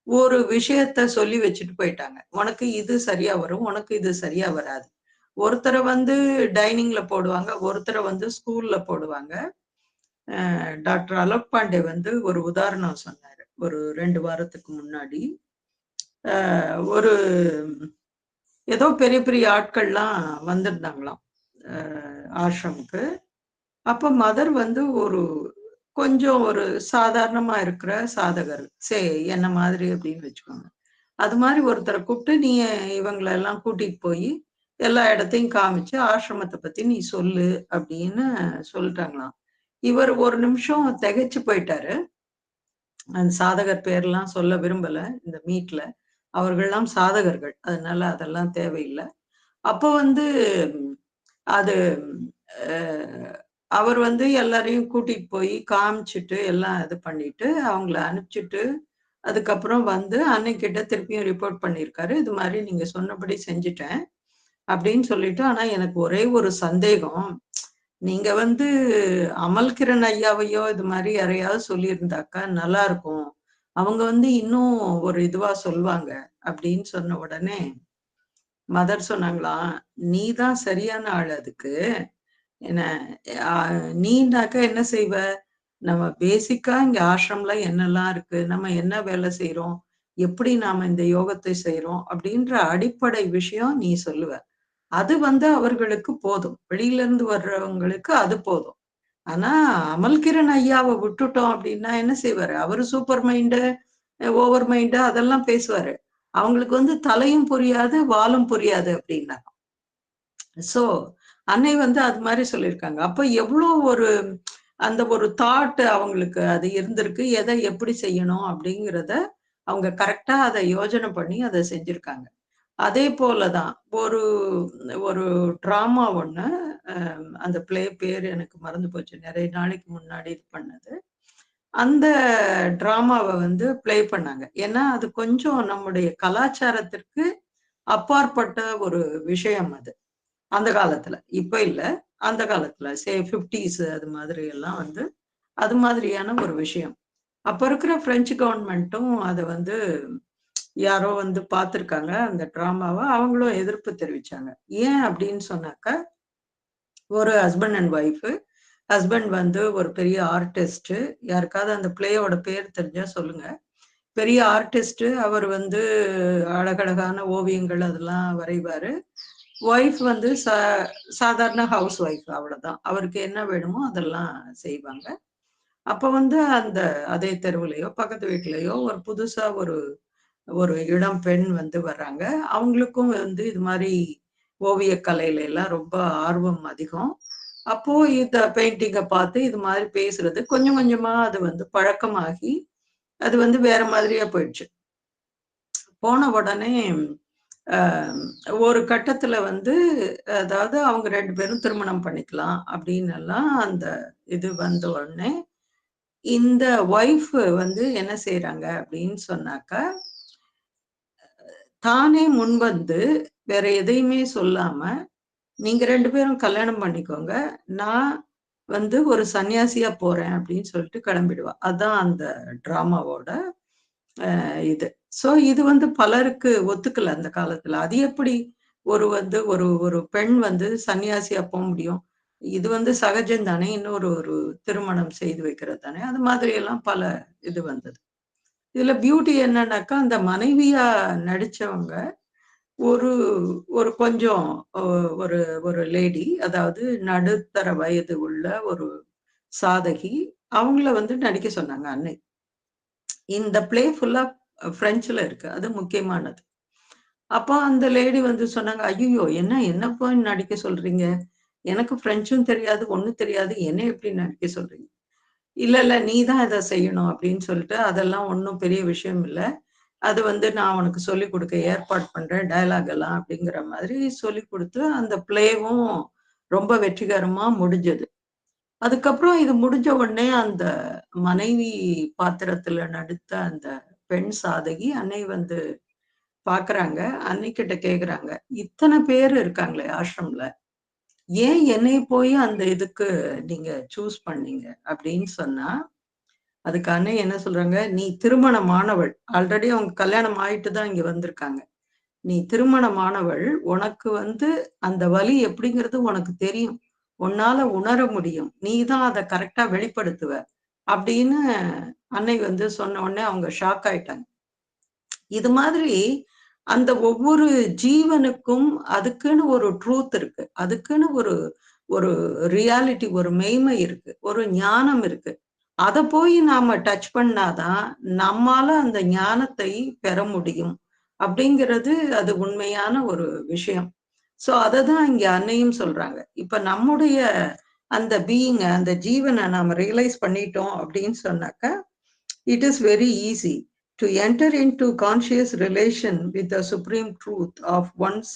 ஒரு விஷயத்த சொல்லி வச்சுட்டு போயிட்டாங்க. உனக்கு இது சரியா வரும், உனக்கு இது சரியா வராது. ஒருத்தரை வந்து டைனிங்ல போடுவாங்க, ஒருத்தரை வந்து ஸ்கூல்ல போடுவாங்க. டாக்டர் அலோக் பாண்டே வந்து ஒரு உதாரணம் சொன்னாரு ஒரு 2 வாரத்துக்கு முன்னாடி. ஒரு ஏதோ பெரிய பெரிய ஆட்கள்லாம் வந்திருந்தாங்களாம் ஆசிரமுக்கு. அப்ப மதர் வந்து ஒரு கொஞ்சம் ஒரு சாதாரணமா இருக்கிற சாதகர், என்ன மாதிரி அப்படின்னு வச்சுக்கோங்க. அது மாதிரி ஒருத்தரை கூப்பிட்டு நீ இவங்களை எல்லாம் கூட்டிட்டு போய் எல்லா இடத்தையும் காமிச்சு ஆசிரமத்தை பத்தி நீ சொல்லு அப்படின்னு சொல்லிட்டாங்களாம். இவர் ஒரு நிமிஷம் திகைச்சு போயிட்டாரு. அந்த சாதகர் பேர்லாம் சொல்ல விரும்பல இந்த மீட்ல. அவர்கள்லாம் சாதகர்கள், அதனால அதெல்லாம் தேவையில்லை. அப்போ வந்து அது அவர் வந்து எல்லாரையும் கூட்டிட்டு போய் காமிச்சிட்டு எல்லாம் இது பண்ணிட்டு அவங்கள அனுப்பிச்சிட்டு அதுக்கப்புறம் வந்து அன்னைக்கிட்ட திருப்பியும் ரிப்போர்ட் பண்ணியிருக்காரு. இது மாதிரி நீங்க சொன்னபடி செஞ்சுட்டேன் அப்படின்னு சொல்லிட்டு. ஆனா எனக்கு ஒரே ஒரு சந்தேகம், நீங்க வந்து அமல்கிரண் ஐயாவையோ இது மாதிரி யாரையாவது சொல்லியிருந்தாக்கா நல்லா இருக்கும், அவங்க வந்து இன்னும் ஒரு இதுவா சொல்லுவாங்க அப்படின்னு சொன்ன உடனே மதர் சொன்னாங்களாம், நீ தான் சரியான ஆள் அதுக்கு. என்ன நீனாக்கா என்ன செய்வ? நம்ம பேசிக்கா இங்க ஆசிரம்ல என்னெல்லாம் இருக்கு, நம்ம என்ன வேலை செய்யறோம், எப்படி நாம இந்த யோகத்தை செய்யறோம் அப்படின்ற அடிப்படை விஷயம் நீ சொல்லுவ. அது வந்து அவர்களுக்கு போதும். வெளியில இருந்து வர்றவங்களுக்கு அது போதும். ஆனா அமல்கிரண் ஐயாவை விட்டுட்டோம் அப்படின்னா என்ன செய்வாரு? அவரு சூப்பர் மைண்டு, ஓவர் மைண்டு அதெல்லாம் பேசுவாரு. அவங்களுக்கு வந்து தலையும் புரியாது, வாலும் புரியாது அப்படின்னா. சோ அன்னை வந்து அது மாதிரி சொல்லியிருக்காங்க. அப்ப எவ்வளவு ஒரு அந்த ஒரு தாட் அவங்களுக்கு அது இருந்திருக்கு. எதை எப்படி செய்யணும் அப்படிங்கிறத அவங்க கரெக்டா அதை யோஜனை பண்ணி அதை செஞ்சிருக்காங்க. அதே போலதான் ஒரு ஒரு டிராமா ஒண்ணு, அந்த பிளே பேர் எனக்கு மறந்து போச்சு, நிறைய நாளைக்கு முன்னாடி இது பண்ணது. அந்த டிராமாவை வந்து பிளே பண்ணாங்க. ஏன்னா அது கொஞ்சம் நம்முடைய கலாச்சாரத்திற்கு அப்பாற்பட்ட ஒரு விஷயம் அது. அந்த காலத்துல, இப்ப இல்ல, அந்த காலத்துல 50s அது மாதிரி எல்லாம் வந்து அது மாதிரியான ஒரு விஷயம். அப்ப இருக்கிற பிரெஞ்சு கவர்மெண்ட்டும் அதை வந்து யாரோ வந்து பார்த்திருக்காங்க அந்த டிராமாவை, அவங்களும் எதிர்ப்பு தெரிவிச்சாங்க. ஏன் அப்படின்னு சொன்னாக்கா, ஒரு ஹஸ்பண்ட் அண்ட் ஒய்ஃப், ஹஸ்பண்ட் வந்து ஒரு பெரிய ஆர்டிஸ்ட், யாருக்காவது அந்த பிளேயோட பேர் தெரிஞ்சா சொல்லுங்க. பெரிய ஆர்டிஸ்ட், அவர் வந்து அழகழகான ஓவியங்கள் அதெல்லாம் வரைவாரு. ஒய்ஃப் வந்து சாதாரண ஹவுஸ் ஒய்ஃப், அவ்வளவுதான். அவருக்கு என்ன வேணுமோ அதெல்லாம் செய்வாங்க. அப்ப வந்து அந்த அதே தெருவுலையோ பக்கத்து வீட்டுலயோ ஒரு புதுசா ஒரு ஒரு இளம் பெண் வந்து வர்றாங்க. அவங்களுக்கும் வந்து இது மாதிரி ஓவிய கலையில எல்லாம் ரொம்ப ஆர்வம் அதிகம். அப்போ இந்த பெயிண்டிங்கை பார்த்து இது மாதிரி பேசுறது கொஞ்சம் கொஞ்சமா அது வந்து பழக்கமாகி அது வந்து வேற மாதிரியா போயிடுச்சு. போன உடனே ஒரு கட்டத்துல வந்து அதாவது அவங்க 2 பேரும் திருமணம் பண்ணிக்கலாம் அப்படின்னு எல்லாம் அந்த இது வந்த உடனே இந்த ஒய்ஃப் வந்து என்ன செய்யறாங்க அப்படின்னு சொன்னாக்கா, தானே முன்வந்து வேற எதையுமே சொல்லாம நீங்க 2 பேரும் கல்யாணம் பண்ணிக்கோங்க, நான் வந்து ஒரு சன்னியாசியா போறேன் அப்படின்னு சொல்லிட்டு கிளம்பிடுவா. அதான் அந்த டிராமாவோட இது. சோ இது வந்து பலருக்கு ஒத்துக்கல அந்த காலத்துல. அது எப்படி ஒரு ஒரு பெண் வந்து சன்னியாசியா போக முடியும்? இது வந்து சகஜம் தானே. இன்னொரு ஒரு திருமணம் செய்து வைக்கிறது தானே. அது மாதிரி எல்லாம் பல இது வந்தது. இதுல பியூட்டி என்னன்னாக்கா, அந்த மனைவியா நடிச்சவங்க ஒரு ஒரு கொஞ்சம் ஒரு ஒரு லேடி, அதாவது நடுத்தர வயது உள்ள ஒரு சாதகி. அவங்கள வந்து நடிக்க சொன்னாங்க அன்னை. இந்த பிளே ஃபுல்லா பிரெஞ்சுல இருக்கு. அது முக்கியமானது. அப்போ அந்த லேடி வந்து சொன்னாங்க, "ஐயய்யோ! என்ன போய் நடிக்க சொல்றீங்க? எனக்கு பிரெஞ்சும் தெரியாது, ஒண்ணும் தெரியாது. என்ன எப்படி நடிக்க சொல்றீங்க?" "இல்ல, நீ தான் இத செய்யணும்" அப்படின்னு சொல்லிட்டு, "அதெல்லாம் ஒண்ணும் பெரிய விஷயம் இல்ல. அது வந்து நான் உனக்கு சொல்லிக் குடுக்க ஏற்பாடு பண்றேன். டயலாக் எல்லாம்" அப்படிங்கிற மாதிரி சொல்லிக் குடுத்து, அந்த பிளேவும் ரொம்ப வெற்றிகரமா முடிஞ்சது. அதுக்கப்புறம் இது முடிஞ்ச உடனே அந்த மனைவி பாத்திரத்துல நடித்த அந்த பெண் சாதகி அன்னை வந்து பாக்குறாங்க. அன்னைக்கிட்ட கேக்குறாங்க, "இத்தன பேர் இருக்காங்களே ஆஷ்ரம்ல. ஏன் என்னைய போய் அந்த இதுக்கு நீங்க சூஸ் பண்ணீங்க?" அப்படின்னு சொன்னா, அதுக்கு அன்னை என்ன சொல்றாங்க, "நீ திருமணமானவள். ஆல்ரெடி அவங்க கல்யாணம் ஆயிட்டு தான் இங்க வந்திருக்காங்க. நீ திருமணமானவள். உனக்கு வந்து அந்த வலி எப்படிங்கிறது உனக்கு தெரியும். உன்னால உணர முடியும். நீ தான் அத கரெக்ட்டா வெளிப்படுத்துவ." அப்படின்னு அன்னை வந்து சொன்ன உடனே அவங்க ஷாக் ஆயிட்டாங்க. இது மாதிரி அந்த ஒவ்வொரு ஜீவனுக்கும் அதுக்குன்னு ஒரு ட்ரூத் இருக்கு. அதுக்குன்னு ஒரு ஒரு ரியாலிட்டி, ஒரு மெய்மை இருக்கு. ஒரு ஞானம் இருக்கு. அத போய் நாம டச் பண்ணாதான், நம்மால அந்த ஞானத்தை பெற முடியும். அப்படிங்கிறது அது உண்மையான ஒரு விஷயம். சோ அததான் இங்க அன்னையும் சொல்றாங்க. இப்ப நம்முடைய அந்த பீயிங்க, அந்த ஜீவன நாம ரியலைஸ் பண்ணிட்டோம் அப்படின்னு சொன்னாக்கா, it is very easy to enter into conscious relation with the supreme truth of one's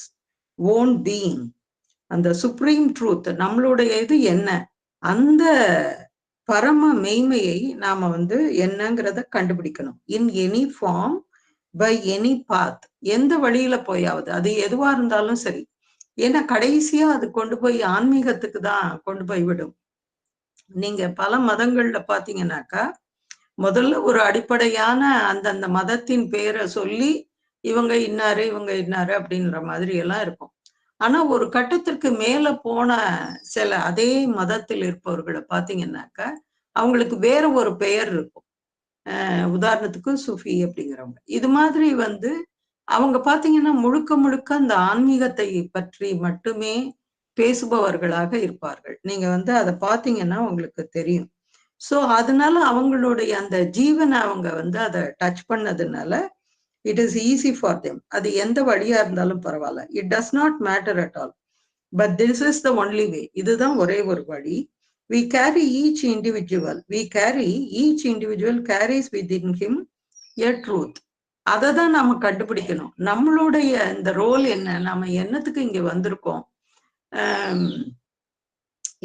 own being. அந்த சுப்ரீம் ட்ரூத் நம்மளுடைய இது என்ன? அந்த பரம மெய்மையை நாம வந்து என்னங்கிறத கண்டுபிடிக்கணும். In any form, by any path. எந்த வழியில போயாவது, அது எதுவா இருந்தாலும் சரி. ஏன்னா கடைசியா அது கொண்டு போய் ஆன்மீகத்துக்கு தான் கொண்டு போய் விடும். நீங்க பல மதங்கள்ல பாத்தீங்கன்னாக்கா, முதல்ல ஒரு அடிப்படையான அந்தந்த மதத்தின் பேரை சொல்லி, இவங்க இன்னாரு அப்படின்ற மாதிரி எல்லாம் இருக்கும். ஆனா ஒரு கட்டத்திற்கு மேல போன சில அதே மதத்தில் இருப்பவர்களை பாத்தீங்கன்னாக்கா, அவங்களுக்கு வேற ஒரு பெயர் இருக்கும். உதாரணத்துக்கு சுஃபி அப்படிங்கிறவங்க. இது மாதிரி வந்து அவங்க பாத்தீங்கன்னா முழுக்க முழுக்க அந்த ஆன்மீகத்தை பற்றி மட்டுமே பேசுபவர்களாக இருப்பார்கள். நீங்க வந்து அதை பாத்தீங்கன்னா உங்களுக்கு தெரியும். சோ அதனால அவங்களுடைய அந்த ஜீவனை அவங்க வந்து அதை டச் பண்ணதுனால it is easy for them. அது எந்த வழியா இருந்தாலும் பரவாயில்ல. It does not matter at all. But this is the only way. இதுதான் ஒரே ஒரு வழி. We carry each individual carries within him a truth. அதை தான் நாம கண்டுபிடிக்கணும். நம்மளுடைய இந்த ரோல் என்ன? நாம என்னத்துக்கு இங்க வந்திருக்கோம்?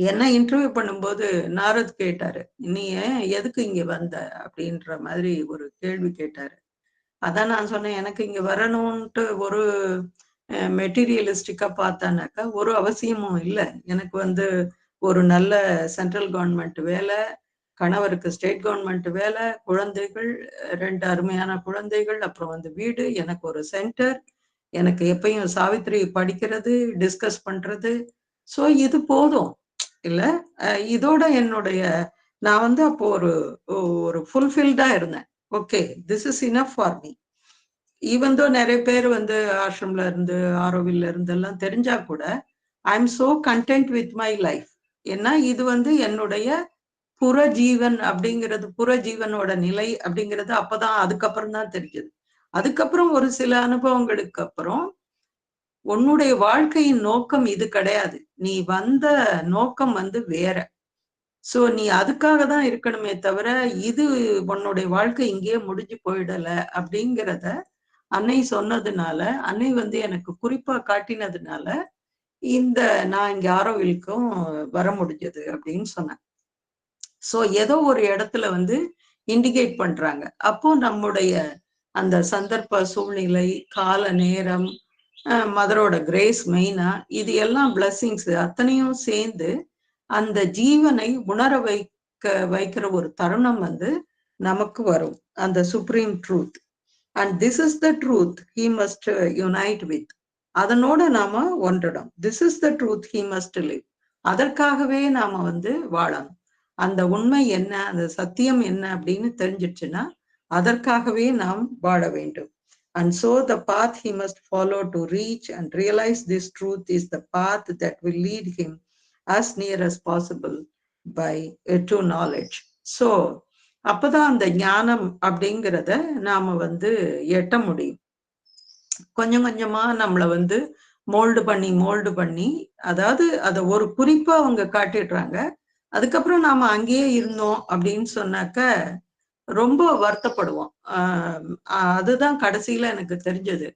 என்ன இன்டர்வியூ பண்ணும்போது நாரத் கேட்டாரு, "நீ எதுக்கு இங்க வந்த?" அப்படின்ற மாதிரி ஒரு கேள்வி கேட்டாரு. அதான் நான் சொன்னேன், எனக்கு இங்க வரணும்ட்டு ஒரு மெட்டீரியலிஸ்டிக்கா பார்த்தானாக்கா ஒரு அவசியமும் இல்லை. எனக்கு வந்து ஒரு நல்ல சென்ட்ரல் கவர்மெண்ட் வேலை, கணவருக்கு ஸ்டேட் கவர்மெண்ட் வேலை, குழந்தைகள், 2 அருமையான குழந்தைகள், அப்புறம் வந்து வீடு, எனக்கு ஒரு சென்டர், எனக்கு எப்பயும் சாவித்திரி படிக்கிறது, டிஸ்கஸ் பண்றது. சோ இது போதும் இல்ல. இதோட என்னுடைய நான் வந்து அப்போ ஒரு ஒரு ஃபுல்ஃபில்டா இருந்தேன். Okay, this is enough for me. Even though நிறைய பேர் வந்து ஆஷ்ரம்ல இருந்து, ஆரோவில்ல இருந்து எல்லாம் தெரிஞ்சா கூட I am so content with my life. ஏன்னா இது வந்து என்னுடைய புற ஜீவன் அப்படிங்கிறது, புற ஜீவனோட நிலை அப்படிங்கிறது அப்பதான் அதுக்கப்புறம் தான் தெரிஞ்சது. அதுக்கப்புறம் ஒரு சில அனுபவங்களுக்கு அப்புறம் உன்னுடைய வாழ்க்கையின் நோக்கம் இது கிடையாது. நீ வந்த நோக்கம் வந்து வேற. சோ நீ அதுக்காக தான் இருக்கணுமே தவிர, இது உன்னுடைய வாழ்க்கை இங்கேயே முடிஞ்சு போயிடல அப்படிங்கிறத அன்னை சொன்னதுனால, அன்னை வந்து எனக்கு குறிப்பா காட்டினதுனால, இந்த நான் இங்க ஆரோவிலுக்கும் வர முடிஞ்சது அப்படின்னு சொன்னேன். சோ ஏதோ ஒரு இடத்துல வந்து இண்டிகேட் பண்றாங்க. அப்போ நம்முடைய அந்த சந்தர்ப்ப சூழ்நிலை, கால நேரம், மதரோட கிரேஸ் மெயினா, இது எல்லாம் பிளஸ்ஸிங்ஸ் அத்தனையும் சேர்ந்து அந்த ஜீவனை உணர வைக்கிற ஒரு தருணம் வந்து நமக்கு வரும். அந்த supreme truth. And this is the truth he must unite with. அதனோட நாம ஒன்றிடும். This is the truth he must live. அதற்காகவே நாம வந்து வாழணும். அந்த உண்மை என்ன, அந்த சத்தியம் என்ன அப்படின்னு தெரிஞ்சிச்சுன்னா அதற்காகவே நாம் வாழ வேண்டும். And so the path he must follow to reach and realize this truth is the path that will lead him as near as possible by to knowledge. So அப்பதான் அந்த ஞானம் அப்படிங்கிறத நாம வந்து எட்ட முடியும். கொஞ்சம் கொஞ்சமா நம்மள வந்து மோல்டு பண்ணி, அதாவது அதை ஒரு குறிப்பா அவங்க காட்டிடுறாங்க. அதுக்கப்புறம் நாம அங்கேயே இருந்தோம் அப்படின்னு சொன்னாக்க ரொம்ப வருத்தப்படுவோம். அதுதான் கடைசியில எனக்கு தெரிஞ்சது.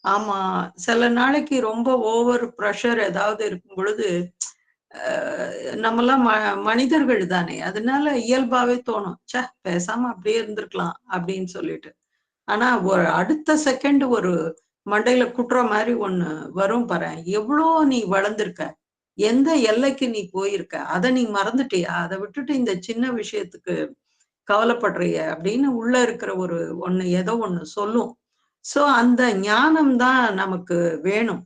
ஆமா, சில நாளைக்கு ரொம்ப ஓவர் ப்ரெஷர் ஏதாவது இருக்கும் பொழுது நம்மெல்லாம் மனிதர்கள் தானே, அதனால இயல்பாவே தோணும், சே பேசாம அப்படியே இருந்திருக்கலாம் அப்படின்னு சொல்லிட்டு. ஆனா ஒரு அடுத்த செகண்ட் ஒரு மண்டையில குட்டுற மாதிரி ஒண்ணு வரும் பாரு. எவ்வளோ நீ வளர்ந்திருக்க, எந்த எல்லைக்கு நீ போயிருக்க, அதை நீ மறந்துட்டியா, அதை விட்டுட்டு இந்த சின்ன விஷயத்துக்கு கவலைப்படுறிய அப்படின்னு உள்ள இருக்கிற ஒரு ஒண்ணு ஏதோ ஒண்ணு சொல்லும். சோ அந்த ஞானம் தான் நமக்கு வேணும்.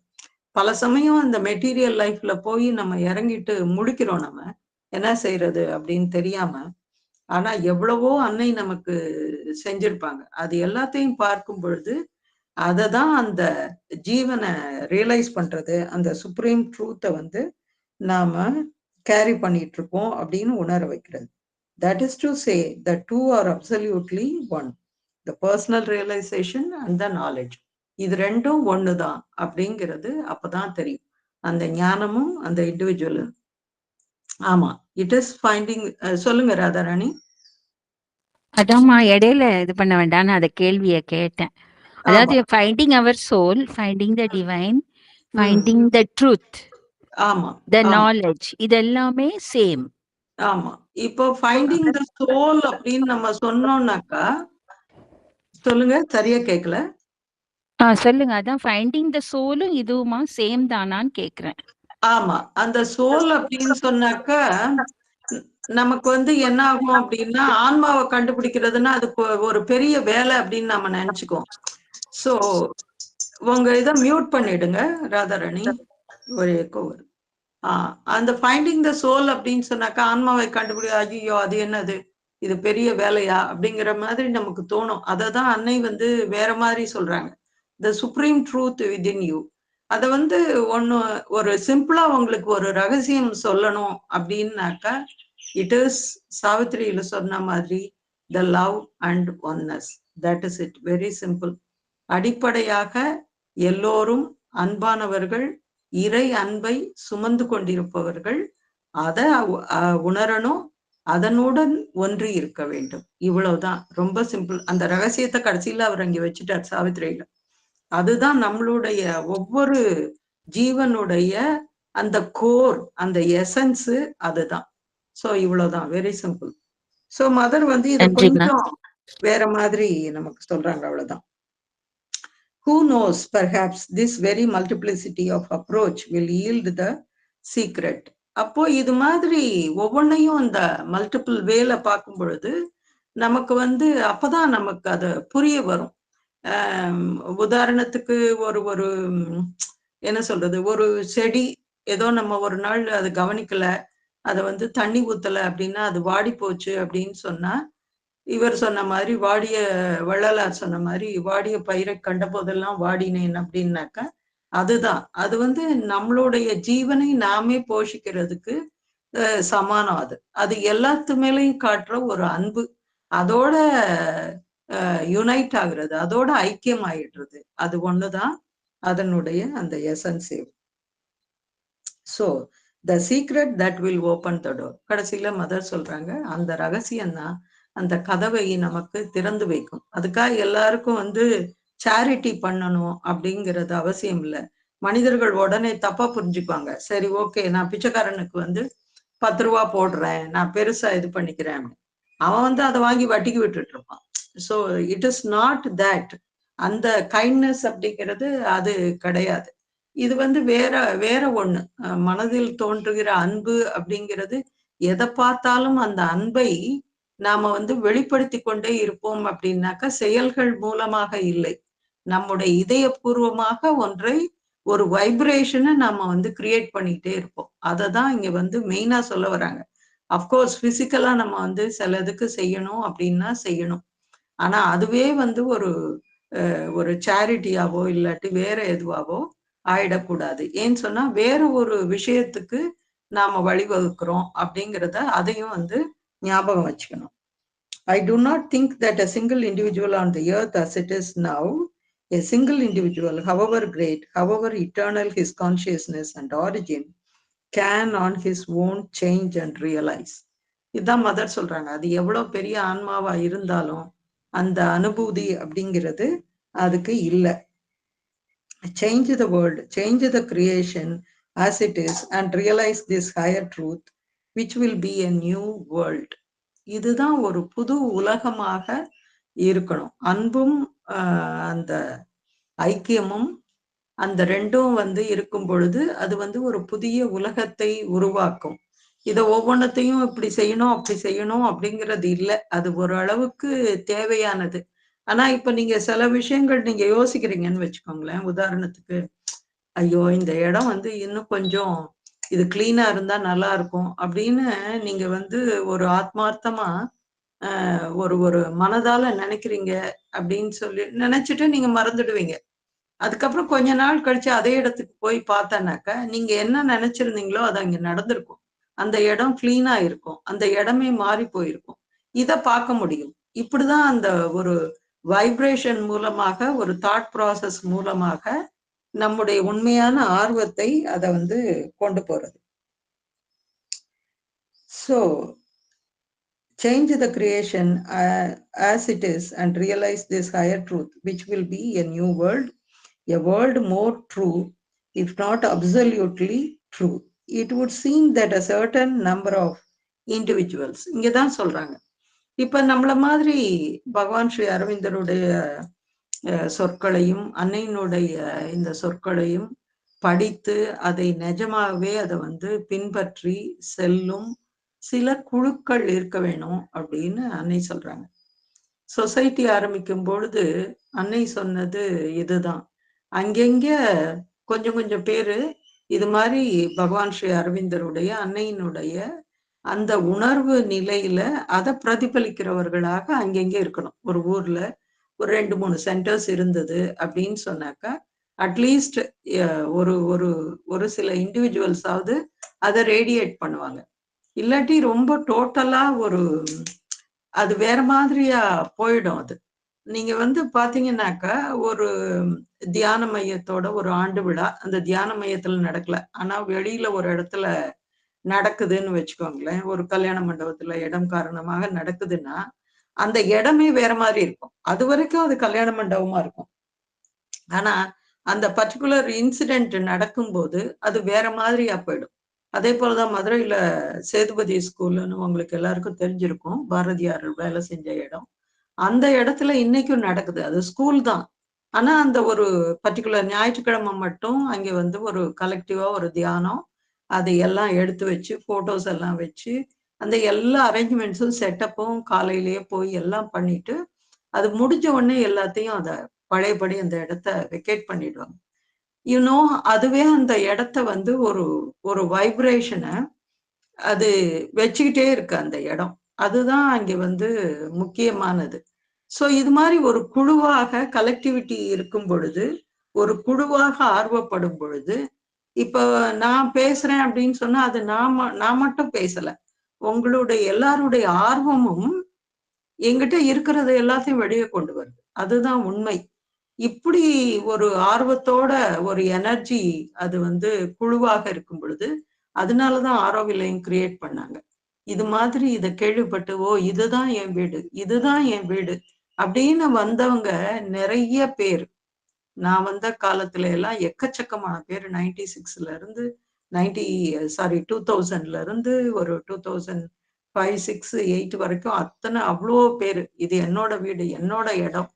பல சமயம் அந்த மெட்டீரியல் லைஃப்ல போய் நம்ம இறங்கிட்டு முழிக்கிறோம், நம்ம என்ன செய்யறது அப்படின்னு தெரியாம. ஆனா எவ்வளவோ அன்னை நமக்கு செஞ்சிருப்பாங்க. அது எல்லாத்தையும் பார்க்கும் பொழுது அததான் அந்த ஜீவனை ரியலைஸ் பண்றது, அந்த சுப்ரீம் ட்ரூத்தை வந்து நாம கேரி பண்ணிட்டு இருக்கோம் அப்படின்னு உணர வைக்கிறது. That is to say, the two are absolutely one. The personal realization and the knowledge. இது ரெண்டும் ஒண்ணுதான் அப்படிங்கிறது அப்பதான் தெரியும். அந்த ஞானமும் அந்த இண்டிவிஜுவலும். ஆமா, இட் இஸ் ஃபைண்டிங். சொல்லுங்க ராதாராணி. அதாம்மா, இடையில இது பண்ண வேண்டாம்னு அந்த கேள்விய கேட்டேன். அதாவது finding our soul, finding the divine, finding the truth, ஆமா, த நாலேஜ், இது எல்லாமே சேம். ஆமா. இப்போ ஃபைண்டிங் த சோல் அப்படின்னு நம்ம சொன்னோம்னாக்கா, சொல்லுங்க, சரியா கேட்கல. சொல்லுங்க. அதான் ஃபைண்டிங் த சோலும் இதுவுமா சேம் தானான்னு கேக்குறேன். ஆமா, அந்த சோல் அப்படின்னு சொன்னாக்கா நமக்கு வந்து என்ன ஆகும் அப்படின்னா, ஆன்மாவை கண்டுபிடிக்கிறதுன்னா அது ஒரு பெரிய வேலை அப்படின்னு நம்ம நினைச்சுக்குவோம். சோ உங்க இதை மியூட் பண்ணிடுங்க ராதாராணி, ஒரு எக்கோ வரும். அந்த ஃபைண்டிங் த சோல் அப்படின்னு சொன்னாக்கா ஆன்மாவை ஐயோ அது என்னது, இது பெரிய வேலையா அப்படிங்கிற மாதிரி நமக்கு தோணும். அததான் அன்னை வந்து வேற மாதிரி சொல்றாங்க, the supreme truth within you. அத வந்து ஒரு சிம்பிளா உங்களுக்கு ஒரு ரகசியம் சொல்லணும் அப்படின்னாக்கா, இட் இஸ் சாவித்திரியில சொன்ன மாதிரி the love and oneness. That is it, very simple. அடிப்படையாக எல்லோரும் அன்பானவர்கள், இறை அன்பை சுமந்து கொண்டிருப்பவர்கள், அதை உணரணும், அதனுடன் ஒன்றி இருக்க வேண்டும். இவ்வளவுதான், ரொம்ப சிம்பிள். அந்த ரகசியத்தை கடைசியில அவர் அங்க வச்சுட்டார் சாவித்திரியில. அதுதான் நம்மளுடைய ஒவ்வொரு ஜீவனுடைய அந்த கோர், அந்த எசன்ஸ் அதுதான். சோ இவ்வளவுதான், வெரி சிம்பிள். சோ மதர் வந்து இதை கொஞ்சம் வேற மாதிரி நமக்கு சொல்றாங்க, அவ்வளவுதான். Who knows, perhaps this very multiplicity of approach will yield the secret. அப்போ இது மாதிரி ஒவ்வொன்னையும் அந்த மல்டிபிள் வேல பார்க்கும் பொழுது நமக்கு வந்து அப்பதான் நமக்கு அது புரிய வரும். உதாரணத்துக்கு ஒரு என்ன சொல்றது, ஒரு செடி ஏதோ நம்ம ஒரு நாள் அது கவனிக்கல, அதை வந்து தண்ணி ஊத்தல அப்படின்னா அது வாடி போச்சு அப்படின்னு சொன்னா, இவர் சொன்ன மாதிரி வாடிய வள்ளலார் சொன்ன மாதிரி வாடிய பயிரை கண்ட போதெல்லாம் வாடினேன் அப்படின்னாக்கா, அதுதான் அது வந்து நம்மளுடைய ஜீவனை நாமே போஷிக்கிறதுக்கு சமானம். அது அது எல்லாத்து மேலையும் காட்டுற ஒரு அன்பு, அதோட யுனைட் ஆகுறது, அதோட ஐக்கியம் ஆயிடுறது. அது ஒண்ணுதான் அதனுடைய அந்த essence. So the secret that will open the door. கடைசியில மதர் சொல்றாங்க, அந்த ரகசியம் தான் அந்த கதவை நமக்கு திறந்து வைக்கும். அதுக்காக எல்லாருக்கும் வந்து சேரிட்டி பண்ணணும் அப்படிங்கிறது அவசியம் இல்லை. மனிதர்கள் உடனே தப்பா புரிஞ்சுக்குவாங்க. சரி, ஓகே, நான் பிச்சைக்காரனுக்கு வந்து 10 ரூபா போடுறேன், நான் பெருசா இது பண்ணிக்கிறேன், அவன் வந்து அதை வாங்கி வட்டிக்கு விட்டுட்டு இருப்பான். So it is not that. அந்த கைண்ட்னஸ் அப்படிங்கிறது அது கிடையாது. இது வந்து வேற வேற ஒண்ணு. மனதில் தோன்றுகிற அன்பு அப்படிங்கிறது எதை பார்த்தாலும் அந்த அன்பை நாம வந்து வெளிப்படுத்தி கொண்டே இருப்போம் அப்படின்னாக்கா செயல்கள் மூலமாக இல்லை. நம்முடைய இதயபூர்வமாக ஒன்றை ஒரு வைப்ரேஷனை நாம வந்து கிரியேட் பண்ணிட்டே இருப்போம். அதை தான் இங்க வந்து மெயினா சொல்ல வராங்க. அப்கோர்ஸ் பிசிக்கலா நம்ம வந்து சிலதுக்கு செய்யணும் அப்படின்னா செய்யணும். ஆனா அதுவே வந்து ஒரு சேரிட்டியாவோ இல்லாட்டி வேற எதுவாவோ ஆயிடக்கூடாது. ஏன்னு சொன்னா வேற ஒரு விஷயத்துக்கு நாம வழிவகுக்கிறோம் அப்படிங்கிறத அதையும் வந்து ஞாபகம் வச்சுக்கணும். I do not think that a single individual on the earth as it is now, a single individual, however great, however eternal his consciousness and origin, can on his own change and realize. இதுதான் மதர் சொல்றாங்க. அது எவ்வளவு பெரிய ஆன்மாவா இருந்தாலும் அந்த அனுபூதி அப்படிங்கிறது அதுக்கு இல்லை. Change the world, change the creation as it is and realize this higher truth, which will be a new world. இதுதான் ஒரு புது உலகமாக இருக்கணும். அன்பும் அந்த ஐக்கியமும் அந்த ரெண்டும் வந்து இருக்கும் பொழுது அது வந்து ஒரு புதிய உலகத்தை உருவாக்கும். இதை ஒவ்வொன்றத்தையும் இப்படி செய்யணும் அப்படி செய்யணும் அப்படிங்கிறது இல்லை. அது ஒரு அளவுக்கு தேவையானது. ஆனா இப்ப நீங்க சில விஷயங்கள் நீங்க யோசிக்கிறீங்கன்னு வச்சுக்கோங்களேன். உதாரணத்துக்கு, ஐயோ இந்த இடம் வந்து இன்னும் கொஞ்சம் இது கிளீனா இருந்தா நல்லா இருக்கும் அப்படின்னு நீங்க வந்து ஒரு ஆத்மார்த்தமா ஒரு மனதால நினைக்கிறீங்க அப்படின்னு சொல்லி நினைச்சிட்டு நீங்க மறந்துடுவீங்க. அதுக்கப்புறம் கொஞ்ச நாள் கழிச்சு அதே இடத்துக்கு போய் பார்த்தானாக்கா நீங்க என்ன நினைச்சிருந்தீங்களோ அது அங்க நடந்திருக்கும். அந்த இடம் கிளீனா இருக்கும். அந்த இடமே மாறி போயிருக்கும். இத பார்க்க முடியும். இப்படிதான் அந்த ஒரு வைப்ரேஷன் மூலமாக ஒரு தாட் ப்ராசஸ் மூலமாக நம்முடைய உண்மையான ஆர்வத்தை அதை வந்து கொண்டு போறது. So change the creation as it is and realize this higher truth, which will be a new world, a world more true, if not absolutely true. It would seem that a certain number of individuals, இங்கதான் சொல்றாங்க. இப்ப நம்மள மாதிரி பகவான் ஸ்ரீ அரவிந்தருடைய சொற்களையும் அன்னையினுடைய இந்த சொற்களையும் படித்து அதை நிஜமாகவே அதை வந்து பின்பற்றி செல்லும் சில குழுக்கள் இருக்க வேணும் அப்படின்னு அன்னை சொல்றாங்க. சொசைட்டி ஆரம்பிக்கும் பொழுது அன்னை சொன்னது இதுதான். அங்கெங்க கொஞ்சம் கொஞ்சம் பேரு இது மாதிரி பகவான் ஸ்ரீ அரவிந்தருடைய அன்னையினுடைய அந்த உணர்வு நிலையில அதை பிரதிபலிக்கிறவர்களாக அங்கெங்க இருக்கணும். ஒரு ஊர்ல ஒரு 2-3 சென்டர்ஸ் இருந்தது அப்படின்னு சொன்னாக்கா அட்லீஸ்ட் ஒரு ஒரு ஒரு சில இண்டிவிஜுவல்ஸாவது அதை ரேடியேட் பண்ணுவாங்க. இல்லாட்டி ரொம்ப டோட்டலா அது வேற மாதிரியா போயிடும். அது நீங்க வந்து பாத்தீங்கன்னாக்கா ஒரு தியான மையத்தோட ஒரு ஆண்டு விழா அந்த தியான மையத்துல நடக்கல, ஆனா வெளியில ஒரு இடத்துல நடக்குதுன்னு வச்சுக்கோங்களேன். ஒரு கல்யாண மண்டபத்துல இடம் காரணமாக நடக்குதுன்னா அந்த இடமே வேற மாதிரி இருக்கும். அது வரைக்கும் அது கல்யாண மண்டபமா இருக்கும். ஆனா அந்த பர்டிகுலர் இன்சிடென்ட் நடக்கும்போது அது வேற மாதிரியா போயிடும். அதே போலதான் மதுரையில சேதுபதி ஸ்கூல்னு உங்களுக்கு எல்லாருக்கும் தெரிஞ்சிருக்கும். பாரதியார் வேலை செஞ்ச இடம். அந்த இடத்துல இன்னைக்கும் நடக்குது. அது ஸ்கூல் தான். ஆனா அந்த ஒரு பர்டிகுலர் ஞாயிற்றுக்கிழமை மட்டும் அங்க வந்து ஒரு கலெக்டிவா ஒரு தியானம் அதை எல்லாம் எடுத்து வச்சு போட்டோஸ் எல்லாம் வச்சு அந்த எல்லா அரேஞ்ச்மெண்ட்ஸும் செட்டப்பும் காலையிலேயே போய் எல்லாம் பண்ணிட்டு அது முடிஞ்ச உடனே எல்லாத்தையும் அதை பழையபடி அந்த இடத்த வெக்கேட் பண்ணிடுவாங்க. யூனோ அதுவே அந்த இடத்த வந்து ஒரு வைப்ரேஷனை அது வச்சுக்கிட்டே இருக்கு அந்த இடம். அதுதான் அங்க வந்து முக்கியமானது. ஸோ இது மாதிரி ஒரு குழுவாக கலெக்டிவிட்டி இருக்கும் பொழுது ஒரு குழுவாக ஆர்வப்படும் பொழுது இப்போ நான் பேசுறேன் அப்படின்னு சொன்னா அது நான் மட்டும் பேசல, உங்களுடைய எல்லாருடைய ஆர்வமும் எங்கிட்ட இருக்கிறது எல்லாத்தையும் வெளியே கொண்டு வருது. அதுதான் உண்மை. இப்படி ஒரு ஆர்வத்தோட ஒரு எனர்ஜி அது வந்து குழுவாக இருக்கும் பொழுது அதனாலதான் ஆரோவிலையும் கிரியேட் பண்ணாங்க. இது மாதிரி இதை கேள்விப்பட்டு ஓ இதுதான் என் வீடு, இதுதான் என் வீடு அப்படின்னு வந்தவங்க நிறைய பேர். நான் வந்த காலத்துல எல்லாம் எக்கச்சக்கமான பேர் 96ல இருந்து 2000ல இருந்து ஒரு 2005, 6, 8 வரைக்கும் அத்தனை அவ்வளோ பேரு இது என்னோட வீடு, என்னோட இடம்,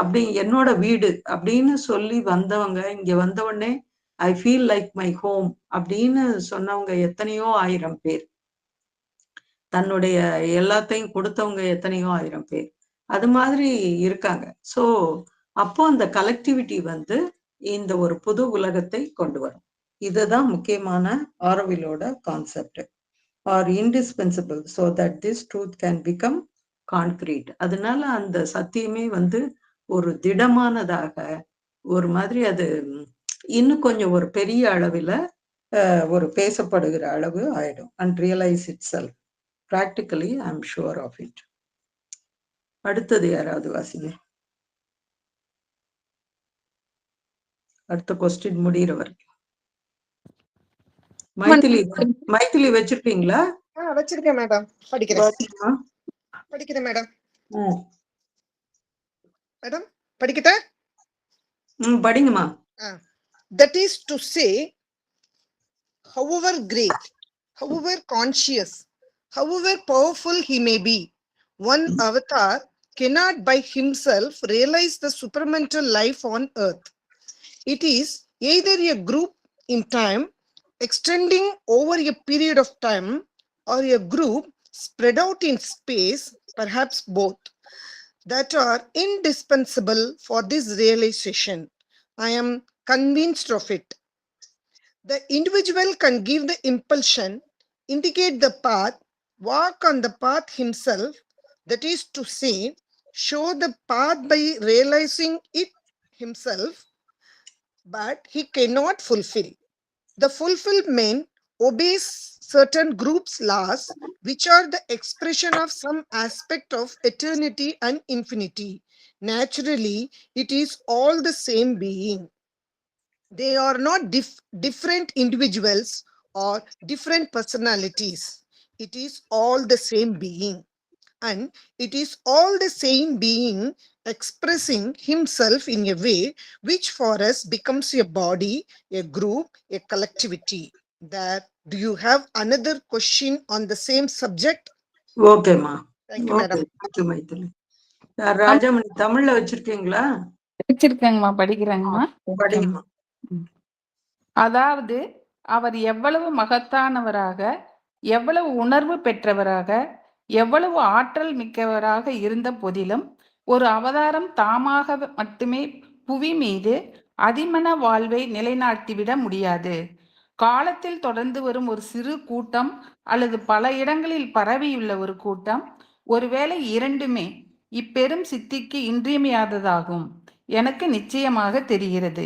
அப்படி என்னோட வீடு அப்படின்னு சொல்லி வந்தவங்க இங்க வந்த உடனே I feel like my home அப்படின்னு சொன்னவங்க எத்தனையோ ஆயிரம் பேர், தன்னுடைய எல்லாத்தையும் கொடுத்தவங்க எத்தனையோ ஆயிரம் பேர் அது மாதிரி இருக்காங்க. ஸோ அப்போ அந்த கலெக்டிவிட்டி வந்து இந்த ஒரு புது உலகத்தை கொண்டு வரும். இதுதான் முக்கியமான ஆரோவிலோட concept are indispensable so that this truth can become concrete. அதனால அந்த சத்தியமே வந்து ஒரு திடமானதாக ஒரு மாதிரி அது இன்னும் கொஞ்சம் ஒரு பெரிய அளவில் ஒரு பேசப்படுகிற அளவு ஆயிடும். And realise itself practically I am sure of it. அடுத்தது யாராவது வாசிங்க. அடுத்த கொஸ்டின் முடிகிற வரைக்கும். மைத்திலி வச்சிருக்கீங்களா? வச்சிருக்கேன் மேடம். படிக்கிறேன் மேடம். மேடம் படிக்கிட்ட படிங்கம்மா. That is to say, however great, however conscious, however powerful he may be, one avatar cannot by himself realize the supramental life on earth. It is either a group in time extending over a period of time or a group spread out in space, perhaps both, that are indispensable for this realization. I am convinced of it. The individual can give the impulsion, indicate the path, walk on the path himself, that is to say, show the path by realizing it himself, but he cannot fulfill. The fulfillment obeys certain groups' laws, which are the expression of some aspect of eternity and infinity. Naturally, it is all the same being. They are not different individuals or different personalities. It is all the same being. And it is all the same being expressing himself in a way which for us becomes a body, a group, a collectivity. That, do you have another question on the same subject? ஓகேம்மா. Thank you, madam. Thank you, Maithili. Rajamani தமிழ்ல வச்சிருக்கீங்களா? வச்சிருக்கேங்கம்மா, படிக்கிறேங்கம்மா. படிங்கம்மா. அதாவது அவர் எவ்வளவு மகத்தானவராக, எவ்வளவு உணர்வு பெற்றவராக, எவ்வளவு ஆற்றல் மிக்கவராக இருந்த போதிலும் ஒரு அவதாரம் தாமாக மட்டுமே புவி மீது அதிமன வாழ்வை நிலைநாட்டிவிட முடியாது. காலத்தில் தொடர்ந்து வரும் ஒரு சிறு கூட்டம் அல்லது பல இடங்களில் பரவியுள்ள ஒரு கூட்டம், ஒருவேளை இரண்டுமே இப்பெரும் சித்திக்கு இன்றியமையாததாகும் எனக்கு நிச்சயமாக தெரிகிறது.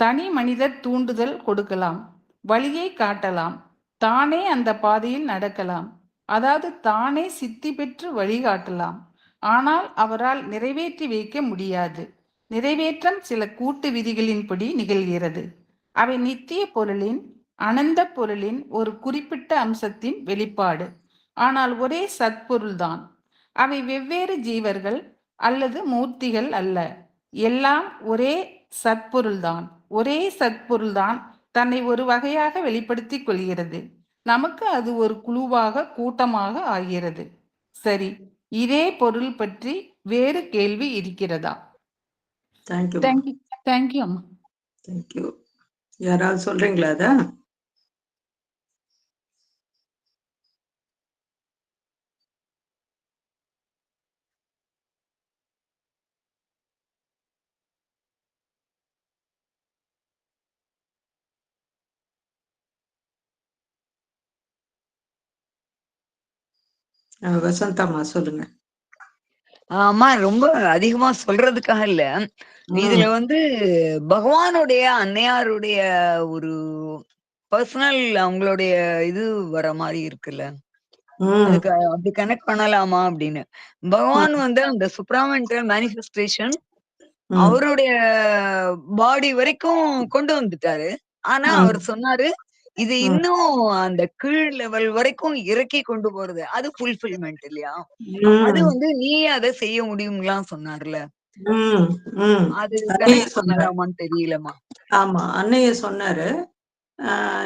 தனி மனிதர் தூண்டுதல் கொடுக்கலாம், வழியை காட்டலாம், தானே அந்த பாதையில் நடக்கலாம், அதாவது தானே சித்தி பெற்று வழிகாட்டலாம். ஆனால் அவரால் நிறைவேற்றி வைக்க முடியாது. நிறைவேற்றம் சில கூட்டு விதிகளின்படி நிகழ்கிறது. அவை நித்திய பொருளின், அனந்த பொருளின் ஒரு குறிப்பிட்ட அம்சத்தின் வெளிப்பாடு. ஆனால் ஒரே சத்பொருள்தான். அவை வெவ்வேறு ஜீவர்கள் அல்லது மூர்த்திகள் அல்ல. எல்லாம் ஒரே சத்பொருள்தான். ஒரே சத்பொருள்தான் தன்னை ஒரு வகையாக வெளிப்படுத்திக் கொள்கிறது. நமக்கு அது ஒரு குழுவாக, கூட்டமாக ஆகிறது. சரி, இதே பொருள் பற்றி வேறு கேள்வி இருக்கிறதா? தேங்க்யூ அம்மா. தேங்க்யூ. யாராவது சொல்றீங்களா அத? வசந்தாமா சொல்லுங்க. அம்மா ரொம்ப அதிகமா சொல்றதுக்காக இல்ல, இதுல வந்து பகவானுடைய அன்னையாருடைய ஒரு பர்சனல் அவங்களுடைய இது வர மாதிரி இருக்குல்ல, அதுக்கு அப்படி கனெக்ட் பண்ணலாமா அப்படின்னு. பகவான் வந்து அந்த சுப்ராமெண்டல் மேனிஃபெஸ்டேஷன் அவருடைய பாடி வரைக்கும் கொண்டு வந்துட்டாரு. ஆனா அவர் சொன்னாரு, இது இன்னும் அந்த கீழ் லெவல் வரைக்கும் இறக்கி கொண்டு போறது, அது ஃபுல்ஃபில்மெண்ட் இல்லையா? அது வந்து நீ அதை செய்ய முடியும்லாம் சொன்னார்ல, அது கனெக்ட் பண்ணலாமான்னு தெரியலமா. ஆமா, அன்னைய சொன்னாரு.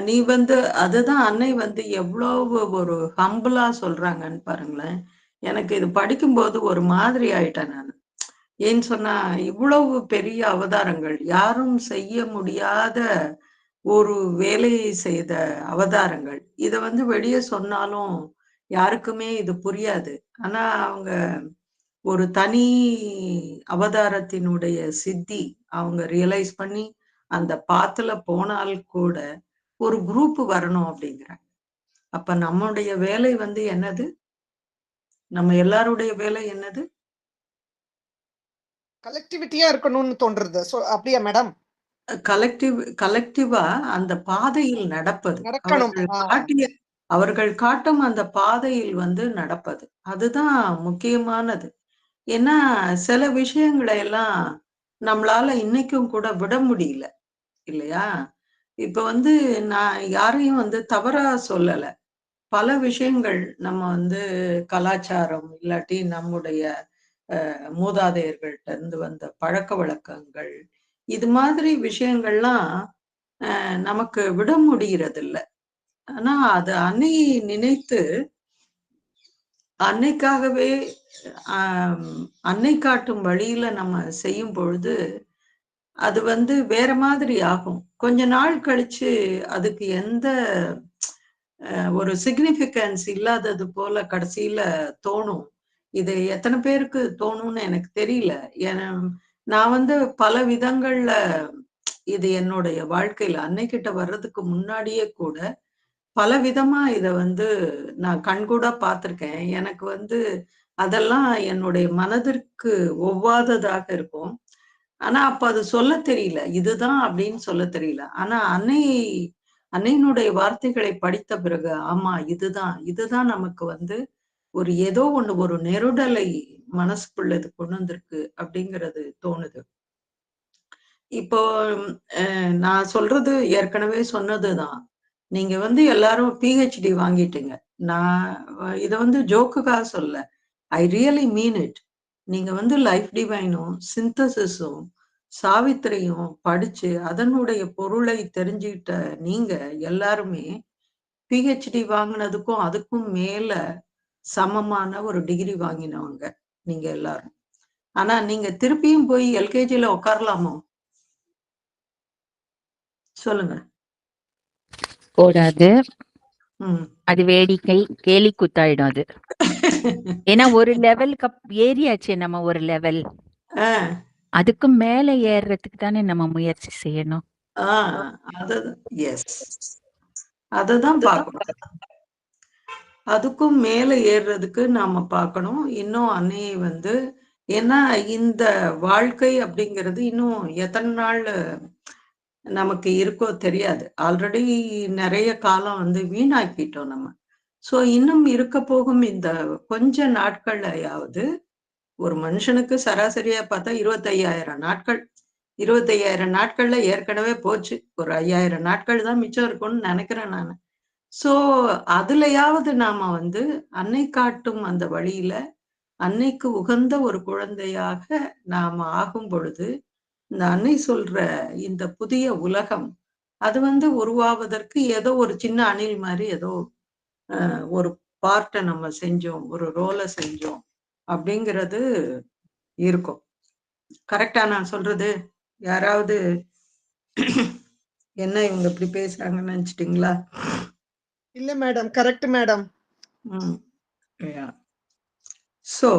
நீ வந்து அதுதான் அன்னை வந்து எவ்வளவு ஒரு ஹம்பிளா சொல்றாங்கன்னு பாருங்களேன். எனக்கு இது படிக்கும்போது ஒரு மாதிரி ஆயிட்டேன் நான். ஏன்னு சொன்னா இவ்வளவு பெரிய அவதாரங்கள், யாரும் செய்ய முடியாத ஒரு வேலையை செய்த அவதாரங்கள். இத வந்து வெளிய சொன்னாலும் யாருக்குமே இது புரியாது. ஆனா அவங்க ஒரு தனி அவதாரத்தினுடைய சித்தி அவங்க ரியலைஸ் பண்ணி அந்த பாத்துல போனால் கூட ஒரு குரூப் வரணும் அப்படிங்கிறாங்க. அப்ப நம்முடைய வேலை வந்து என்னது? நம்ம எல்லாருடைய வேலை என்னது? கலெக்டிவிட்டியா இருக்கணும்னு தோன்றது. அப்படியா மேடம்? கலெக்டிவா அந்த பாதையில் நடப்பது. நடக்கணும். அவர்கள் காட்டும் அந்த பாதையில் வந்து நடப்பது. அதுதான் முக்கியமானது. ஏன்னா, சில விஷயங்களை எல்லாம் நம்மளால இன்னைக்கும் கூட விட முடியல. இல்லையா? இப்ப வந்து நான் யாரையும் வந்து தவறா சொல்லல. பல விஷயங்கள் நம்ம வந்து கலாச்சாரம், இல்லாட்டி நம்முடைய மூதாதையர்கள்ட்ட இருந்து வந்த பழக்கவழக்கங்கள், இது மாதிரி விஷயங்கள்லாம் நமக்கு விட முடியறதில்ல. ஆனா, அது அன்னையை நினைத்து, அன்னைக்காகவே அன்னை காட்டும் வழியில நம்ம செய்யும் பொழுது, அது வந்து வேற மாதிரி ஆகும். கொஞ்ச நாள் கழிச்சு அதுக்கு எந்த ஒரு சிக்னிஃபிகன்ஸ் இல்லாதது போல கடைசியில தோணும். இது எத்தன பேருக்கு தோணும்னு எனக்கு தெரியல. ஏன்னா, நான் வந்து பல விதங்கள்ல இது என்னுடைய வாழ்க்கையில அன்னைக்கிட்ட வர்றதுக்கு முன்னாடியே கூட, பல விதமா இத வந்து நான் கண்கூடா பார்த்துருக்கேன். எனக்கு வந்து அதெல்லாம் என்னுடைய மனதிற்கு ஒவ்வாததாக இருக்கும். ஆனா, அப்ப அது சொல்லத் தெரியல. இதுதான் அப்படின்னு சொல்லத் தெரியல. ஆனா, அன்னையினுடைய வார்த்தைகளை படித்த பிறகு, ஆமா இதுதான் நமக்கு வந்து ஒரு ஏதோ ஒண்ணு ஒரு நெருடலை மனசுக்குள்ள இது கொண்டு வந்திருக்கு அப்படிங்கிறது தோணுது. இப்போ நான் சொல்றது ஏற்கனவே சொன்னதுதான். நீங்க வந்து எல்லாரும் பிஹெச்டி வாங்கிட்டீங்க. நான் இத வந்து ஜோக்குக்காக சொல்லல. I really mean it. நீங்க வந்து லைஃப் டிவைனும், சிந்தசிஸும், சாவித்திரியும் படிச்சு, அதனுடைய பொருளை தெரிஞ்சுக்கிட்ட நீங்க எல்லாருமே பிஹெச்டி வாங்குனதுக்கும், அதுக்கும் மேல சமமான ஒரு டிகிரி வாங்கினவங்க, நீங்க எல்லாரும். ஆனா நீங்க திருப்பியும் போய் எல்கேஜில உட்காரலாமோ? சொல்லுங்க. கூடாது. ம். அது வேடிக்கை, கேலி கூத்தாயிடும் அது. ஏன்னா ஒரு லெவலுக்கு ஏறியாச்சு நம்ம ஒரு லெவல். ஆ. அதுக்கு மேல ஏறுறதுக்கு தானே நம்ம முயற்சி செய்யணும். அதுதான். எஸ். அததான் பார்க்கணும். அதுக்கும் மேல ஏறுறதுக்கு நாம பார்க்கணும். இன்னும் அன்னையை வந்து ஏன்னா இந்த வாழ்க்கை அப்படிங்கிறது இன்னும் எத்தனை நாள் நமக்கு இருக்கோ தெரியாது. ஆல்ரெடி நெறைய காலம் வந்து வீணாக்கிட்டோம் நம்ம. ஸோ இன்னும் இருக்க போகும் இந்த கொஞ்ச நாட்கள்லயாவது ஒரு மனுஷனுக்கு சராசரியா பார்த்தா 25,000 நாட்கள். 25,000 நாட்கள்ல ஏற்கனவே போச்சு. ஒரு 5,000 நாட்கள் தான் மிச்சம் இருக்கும்னு நெனைக்கிறேன் நானு. ஸோ அதுலயாவது நாம வந்து அன்னை காட்டும் அந்த வழியில, அன்னைக்கு உகந்த ஒரு குழந்தையாக நாம ஆகும் பொழுது, இந்த அன்னை சொல்ற இந்த புதிய உலகம், அது வந்து உருவாவதற்கு ஏதோ ஒரு சின்ன அணில் மாரி ஏதோ ஒரு பார்ட்ட நம்ம செஞ்சோம். ஒரு ரோல செஞ்சோம். அப்படிங்கிறது இருக்கும். கரெக்ட்டா நான் சொல்றது? யாராவது என்ன இவங்க இப்படி பேசுறாங்கன்னு நினைச்சிட்டீங்களா? இல்ல மேடம். Correct madam. சோ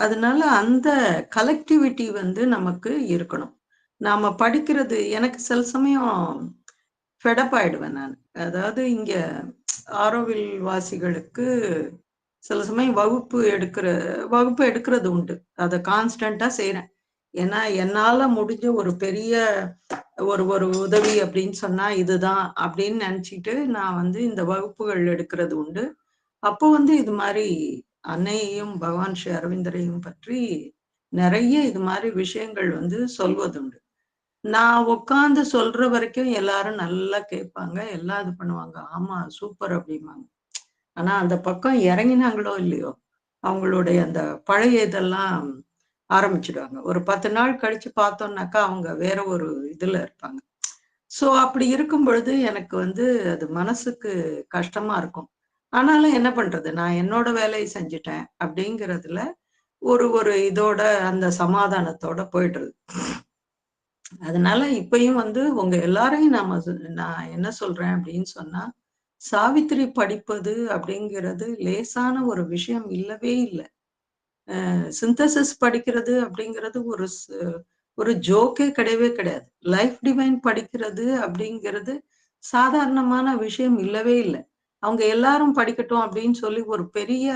அதனால அந்த கலெக்டிவிட்டி வந்து நமக்கு இருக்கணும். நாம படிக்கிறது எனக்கு சில சமயம் ஃபெடப் ஆயிடுவேன் நான். அதாவது இங்க ஆரோவில் வாசிகளுக்கு சில சமயம் வகுப்பு எடுக்கிறது உண்டு. அத கான்ஸ்டன்ட்டா செய்றேன். ஏன்னா என்னால முடிஞ்ச ஒரு பெரிய ஒரு உதவி அப்படின்னு சொன்னா இதுதான் அப்படின்னு நினைச்சிட்டு நான் வந்து இந்த வகுப்புகள் எடுக்கிறது உண்டு. அப்போ வந்து இது மாதிரி அன்னையையும் பகவான் ஸ்ரீ அரவிந்தரையும் பற்றி நிறைய இது மாதிரி விஷயங்கள் வந்து சொல்வதுண்டு. நான் உட்கார்ந்து சொல்ற வரைக்கும் எல்லாரும் நல்லா கேட்பாங்க, எல்லாம் இது பண்ணுவாங்க. ஆமா சூப்பர் அப்படிம்பாங்க. ஆனா அந்த பக்கம் இறங்கினாங்களோ இல்லையோ, அவங்களுடைய அந்த பழைய இதெல்லாம் ஆரம்பிச்சுடுவாங்க. ஒரு 10 நாள் கழிச்சு பார்த்தோம்னாக்கா, அவங்க வேற ஒரு இதுல இருப்பாங்க. சோ அப்படி இருக்கும் பொழுது எனக்கு வந்து அது மனசுக்கு கஷ்டமா இருக்கும். ஆனாலும் என்ன பண்றது? நான் என்னோட வேலையை செஞ்சுட்டேன் அப்படிங்கிறதுல ஒரு இதோட அந்த சமாதானத்தோட போயிடுறது. அதனால இப்பயும் வந்து உங்க எல்லாரையும் நான் என்ன சொல்றேன் அப்படின்னு சொன்னா, சாவித்திரி படிப்பது அப்படிங்கிறது லேசான ஒரு விஷயம் இல்லவே இல்ல. சிந்தசிஸ் படிக்கிறது அப்படிங்கிறது ஒரு ஜோக்கே கிடையவே கிடையாது. லைஃப் டிவைன் படிக்கிறது அப்படிங்கிறது சாதாரணமான விஷயம் இல்லவே இல்ல. அவங்க எல்லாரும் படிக்கட்டும் அப்படின்னு சொல்லி ஒரு பெரிய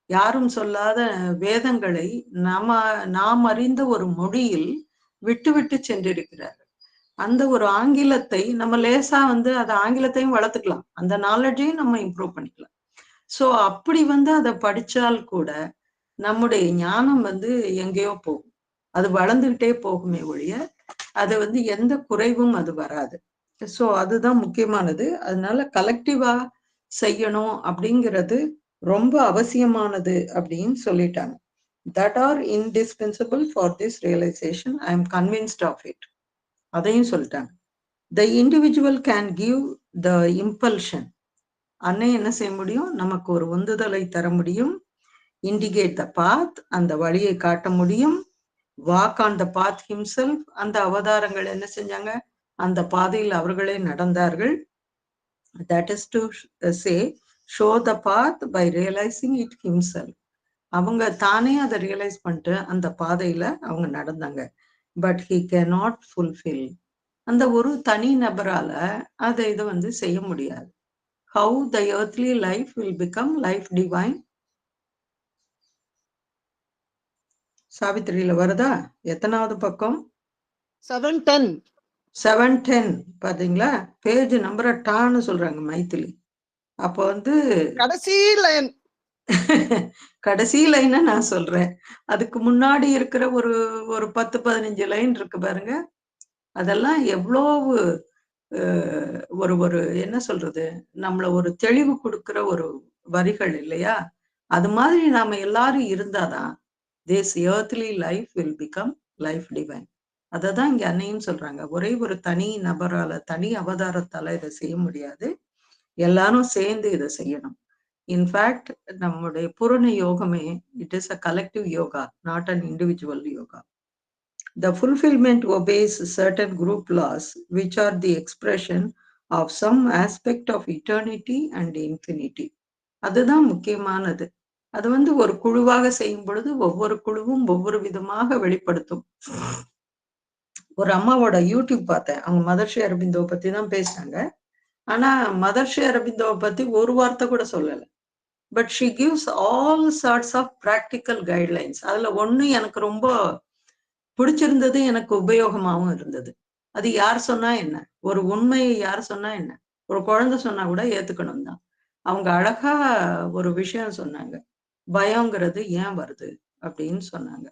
யாரும் சொல்லாத வேதங்களை நாம் அறிந்த ஒரு மொழியில் விட்டு சென்றிருக்கிறார். அந்த ஒரு ஆங்கிலத்தை நம்ம லேசா வந்து அத ஆங்கிலத்தையும் வளர்த்துக்கலாம். அந்த நாலேட்ஜையும் நம்ம இம்ப்ரூவ் பண்ணிக்கலாம். சோ அப்படி வந்து அத படிச்சால் கூட நம்முடைய ஞானம் வந்து எங்கேயோ போகும். அது வளர்ந்துகிட்டே போகுமே ஒழிய, அது வந்து எந்த குறைவும் அது வராது. சோ அதுதான் முக்கியமானது. அதனால கலெக்டிவா செய்யணும் அப்படிங்கிறது ரொம்ப அவசியமானது அப்படின்னு சொல்லிட்டாங்க. That are indispensable for this realization. I am convinced of it. அதையும் சொல்லிட்டாங்க. The individual can give the impulsion. அன்னை என்ன செய்ய முடியும்? நமக்கு ஒரு உந்துதலை தர முடியும். Indicate the path. அந்த வழியை காட்ட முடியும். Walk on the path himself. அந்த அவதாரங்கள் என்ன செஞ்சாங்க? அந்த பாதையில் அவர்களே நடந்தார்கள். That is to say, show the path by realizing it himself. அவங்க தானே அதை ரியலைஸ் பண்ணிட்டு அந்த பாதையில அவங்க நடந்தாங்க. But he cannot fulfill. அந்த ஒரு தனி நபரால அதை இதை வந்து செய்ய முடியாது. How the earthly life will become life divine. சாவித்திரியில வருதா? எத்தனாவது பக்கம்? 710. 710 பாத்தீங்களா? பேஜ் நம்பரை டான்னு சொல்றாங்க மைத்திலி. அப்ப வந்து கடைசி லைன் கடைசி லைனை நான் சொல்றேன். அதுக்கு முன்னாடி இருக்கிற ஒரு 10-15 லைன் இருக்கு பாருங்க. அதெல்லாம் எவ்வளவு ஒரு என்ன சொல்றது, நம்மள ஒரு தெளிவு கொடுக்கிற ஒரு வரிகள் இல்லையா? அது மாதிரி நாம எல்லாரும் இருந்தாதான் this earthly life will become life divine. அததான் இங்க அன்னையும் சொல்றாங்க. ஒரே ஒரு தனி நபரால தனி அவதாரத்தால இதை செய்ய முடியாது. எல்லாரும் சேர்ந்து இதை செய்யணும். இன்ஃபேக்ட் நம்முடைய பூரண யோகமே it is a collective yoga, not an individual yoga. The fulfillment obeys certain group laws, which are the expression of some aspect of eternity and infinity. அதுதான் முக்கியமானது. அது வந்து ஒரு குழுவாக செய்யும் பொழுது ஒவ்வொரு குழுவும் ஒவ்வொரு விதமாக வெளிப்படுத்தும். ஒரு அம்மாவோட யூடியூப் பார்த்தேன். அவங்க மதர்ஷி அரபிந்தோவை பத்தி தான் பேசினாங்க. ஆனா மதர்ஷி அரபிந்தோவை பத்தி ஒரு வார்த்தை கூட சொல்லல. But she gives all sorts of practical guidelines. அதுல ஒண்ணு எனக்கு ரொம்ப பிடிச்சிருந்தது, எனக்கு உபயோகமாகவும் இருந்தது. அது யார் சொன்னா என்ன, ஒரு உண்மையை யார் சொன்னா என்ன, ஒரு குழந்தை சொன்னா கூட ஏத்துக்கணும் தான். அவங்க அழகா ஒரு விஷயம் சொன்னாங்க. பயங்கிறது ஏன் வருது அப்படின்னு சொன்னாங்க.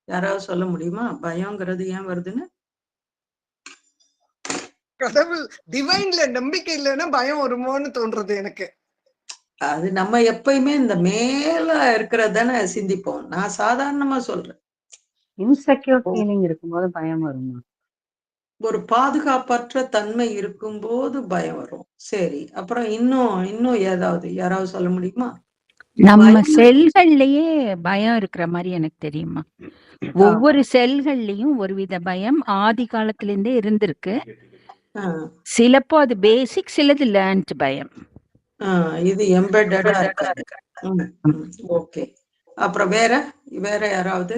யாராவது சொல்ல முடியுமா பயங்கிறது ஏன் வருதுன்னு? கடவுள் டிவைன்ல நம்பிக்கை இல்லைன்னா பயம் வருமோன்னு தோன்றது எனக்கு. அது நம்ம எப்பயுமே இந்த மேல இருக்கிறதானே சிந்திப்போம். நான் சாதாரணமா சொல்றேன். இன்செக்யூர் ஃபீலிங் இருக்கும்போது பயம் வருமா? ஒரு பாதுகாப்பற்ற தன்மை இருக்கும்போது பயம் வரும். சரி, அப்புறம் இன்னும் யாராவது சொல்ல முடியுமா? நம்ம செல்கள்லயே பயம் இருக்கிற மாதிரி எனக்கு தெரியுமா? ஒவ்வொரு செல்கள்லயும் ஒருவித பயம் ஆதி காலத்துல இருந்தே இருந்திருக்கு. சிலப்போ அது பேசிக், சிலது லேர்ன்ட் பயம். இது எம்பெட்டடா இருக்கு. ஓகே. அப்புறம் வேற யாராவது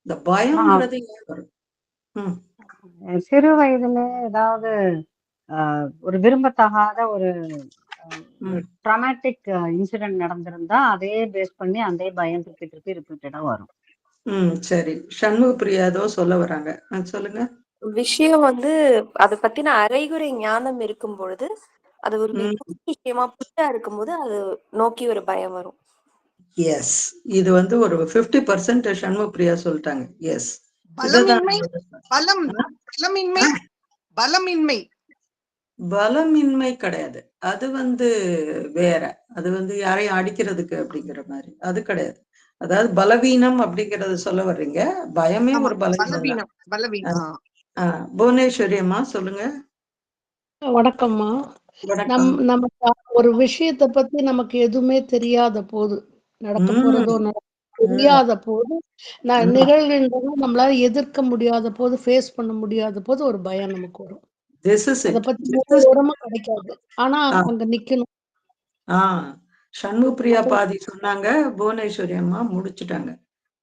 இந்த பயம்ங்கிறது ஏன் வரும்? சிறு வயதுல ஏதாவது ஒரு விரும்பத்தகாத ஒரு ட்ராமாட்டிக் இன்சிடென்ட் நடந்திருந்தா அதே பேஸ் பண்ணி அதே பயம் திருப்பி ரிப்பீட்டடா வரும். சரி, சண்முக பிரியா ஏதோ சொல்ல வராங்க, சொல்லுங்க. விஷயம் வந்து அதை பத்தின அரைகுறை ஞானம் இருக்கும் பொழுது அது ஒரு விஷயமா புதுசா இருக்கும்போது அது நோக்கி ஒரு பயம் வரும். எஸ், இது வந்து ஒரு 50% சண்முக பிரியா சொல்லிட்டாங்க. எஸ், பலமின்மை கிடையாது. அது வந்து வேற. அது வந்து யாரையும் அடிக்கிறதுக்கு அப்படிங்கிற மாதிரி அது கிடையாது. அதாவது பலவீனம் அப்படிங்கறத சொல்ல வர்றீங்க. பயமே ஒரு பலவீனம். புவனேஸ்வரி அம்மா சொல்லுங்க. வணக்கம்மா. நமக்கு ஒரு விஷயத்தை பத்தி நமக்கு எதுவுமே தெரியாத போது, நடக்க போறதோ தெரியாத போது நிகழ்கின்றன நம்மளால எதிர்க்க முடியாத போது, ஃபேஸ் பண்ண முடியாத போது ஒரு பயம் நமக்கு வரும். அத பத்தி ஓரமா கிடைக்காது. ஆனா அங்க நிக்கணும். சண்முகப்பிரியா பாதி சொன்னாங்க, புவனேஸ்வரி அம்மா முடிச்சுட்டாங்க.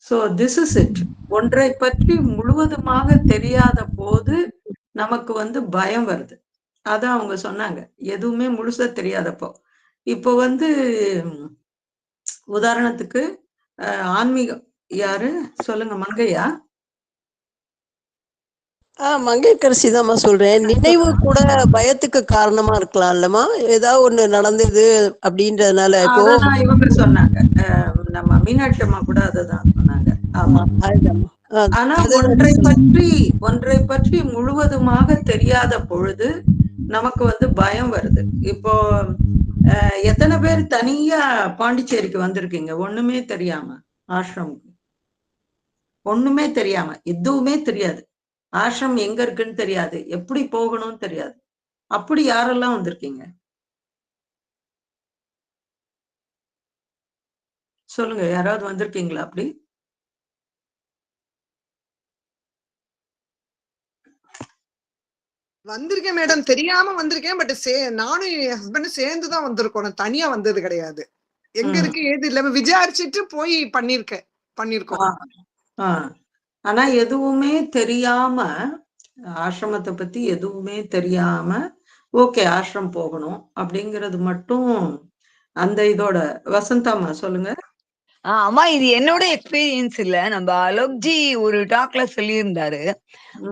So this is it. ஒன்றை பற்றி முழுவதுமாக தெரியாத போது நமக்கு வந்து பயம் வருது. அதான் அவங்க சொன்னாங்க, எதுவுமே முழுசா தெரியாதப்போ. இப்போ வந்து உதாரணத்துக்கு ஆன்மீகம் யாரு சொல்லுங்க, மங்கையா? மங்கையர்கரசி தாம்மா சொல்றேன். நினைவு கூட பயத்துக்கு காரணமா இருக்கலாம் இல்லம்மா? ஏதாவது ஒண்ணு நடந்தது அப்படின்றதுனால இப்போ இவங்க சொன்னாங்க, நம்ம மீனாட்சி அம்மா கூட அததான் சொன்னாங்க. ஆமா, ஆனா ஒன்றை பற்றி முழுவதுமாக தெரியாத பொழுது நமக்கு வந்து பயம் வருது. இப்போ எத்தனை பேர் தனியா பாண்டிச்சேரிக்கு வந்திருக்கீங்க ஒண்ணுமே தெரியாம? ஆசிரமுக்கு ஒண்ணுமே தெரியாம, எதுவுமே தெரியாது, ஆசிரம் எங்க இருக்குன்னு தெரியாது, எப்படி போகணும்னு தெரியாது, அப்படி யாரெல்லாம் வந்திருக்கீங்க சொல்லுங்க, யாராவது வந்திருக்கீங்களா அப்படி? வந்திருக்கேன் மேடம், தெரியாம வந்திருக்கேன். பட் நானும் என் ஹஸ்பண்டும் சேர்ந்துதான் வந்திருக்கோம், நான் தனியா வந்தது கிடையாது. எங்க இருக்கு ஏது இல்லாம விசாரிச்சுட்டு போய் பண்ணிருக்கோம். ஆனா எதுவுமே தெரியாம, ஆசிரமத்தை பத்தி எதுவுமே தெரியாம ஓகே ஆசிரம் போகணும் அப்படிங்கிறது மட்டும் அந்த இதோட. வசந்தாமா சொல்லுங்க. அம்மா இது என்னோட எக்ஸ்பீரியன்ஸ் இல்ல, நம்ம அலோக்ஜி ஒரு டாக்ல சொல்லியிருந்தாரு.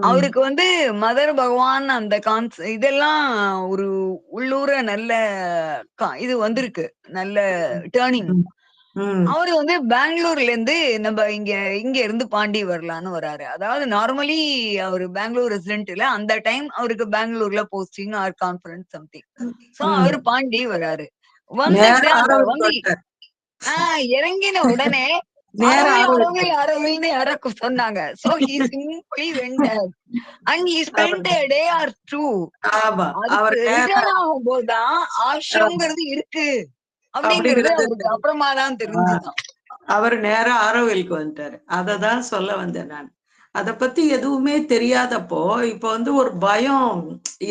அவருக்கு வந்து மதர் பகவான் அந்த இதெல்லாம் ஒரு உள்ளூர நல்ல இது வந்திருக்கு, நல்ல டேர்னிங். அவரு வந்து பெங்களூர்ல இருந்து நம்ம இங்க இருந்து பாண்டி வரலான்னு வராரு. அதாவது நார்மலி அவரு பெங்களூர் ரெசிடென்ட் இல்ல, அந்த டைம் அவருக்கு பெங்களூர்ல posting or conference something. So அவரு பாண்டி வராரு. வந்துட்டு அந்த வந்து இறங்கின உடனே அரவில்னு யாரோ சொன்னாங்க. So he simply went and he spent a day or two. அதுக்கு ரிட்டர்ன் ஆகும்போதுதான் ஆசிரம்ங்கிறது இருக்கு அப்படிங்கிறது அவருக்கு அப்புறமா தான் தெரிஞ்சுதான். அவர் நேரா ஆரோவிலுக்கு வந்துட்டாரு. அததான் சொல்ல வந்தேன் நான். அத பத்தி எதுவுமே தெரியாதப்போ இப்ப வந்து ஒரு பயம்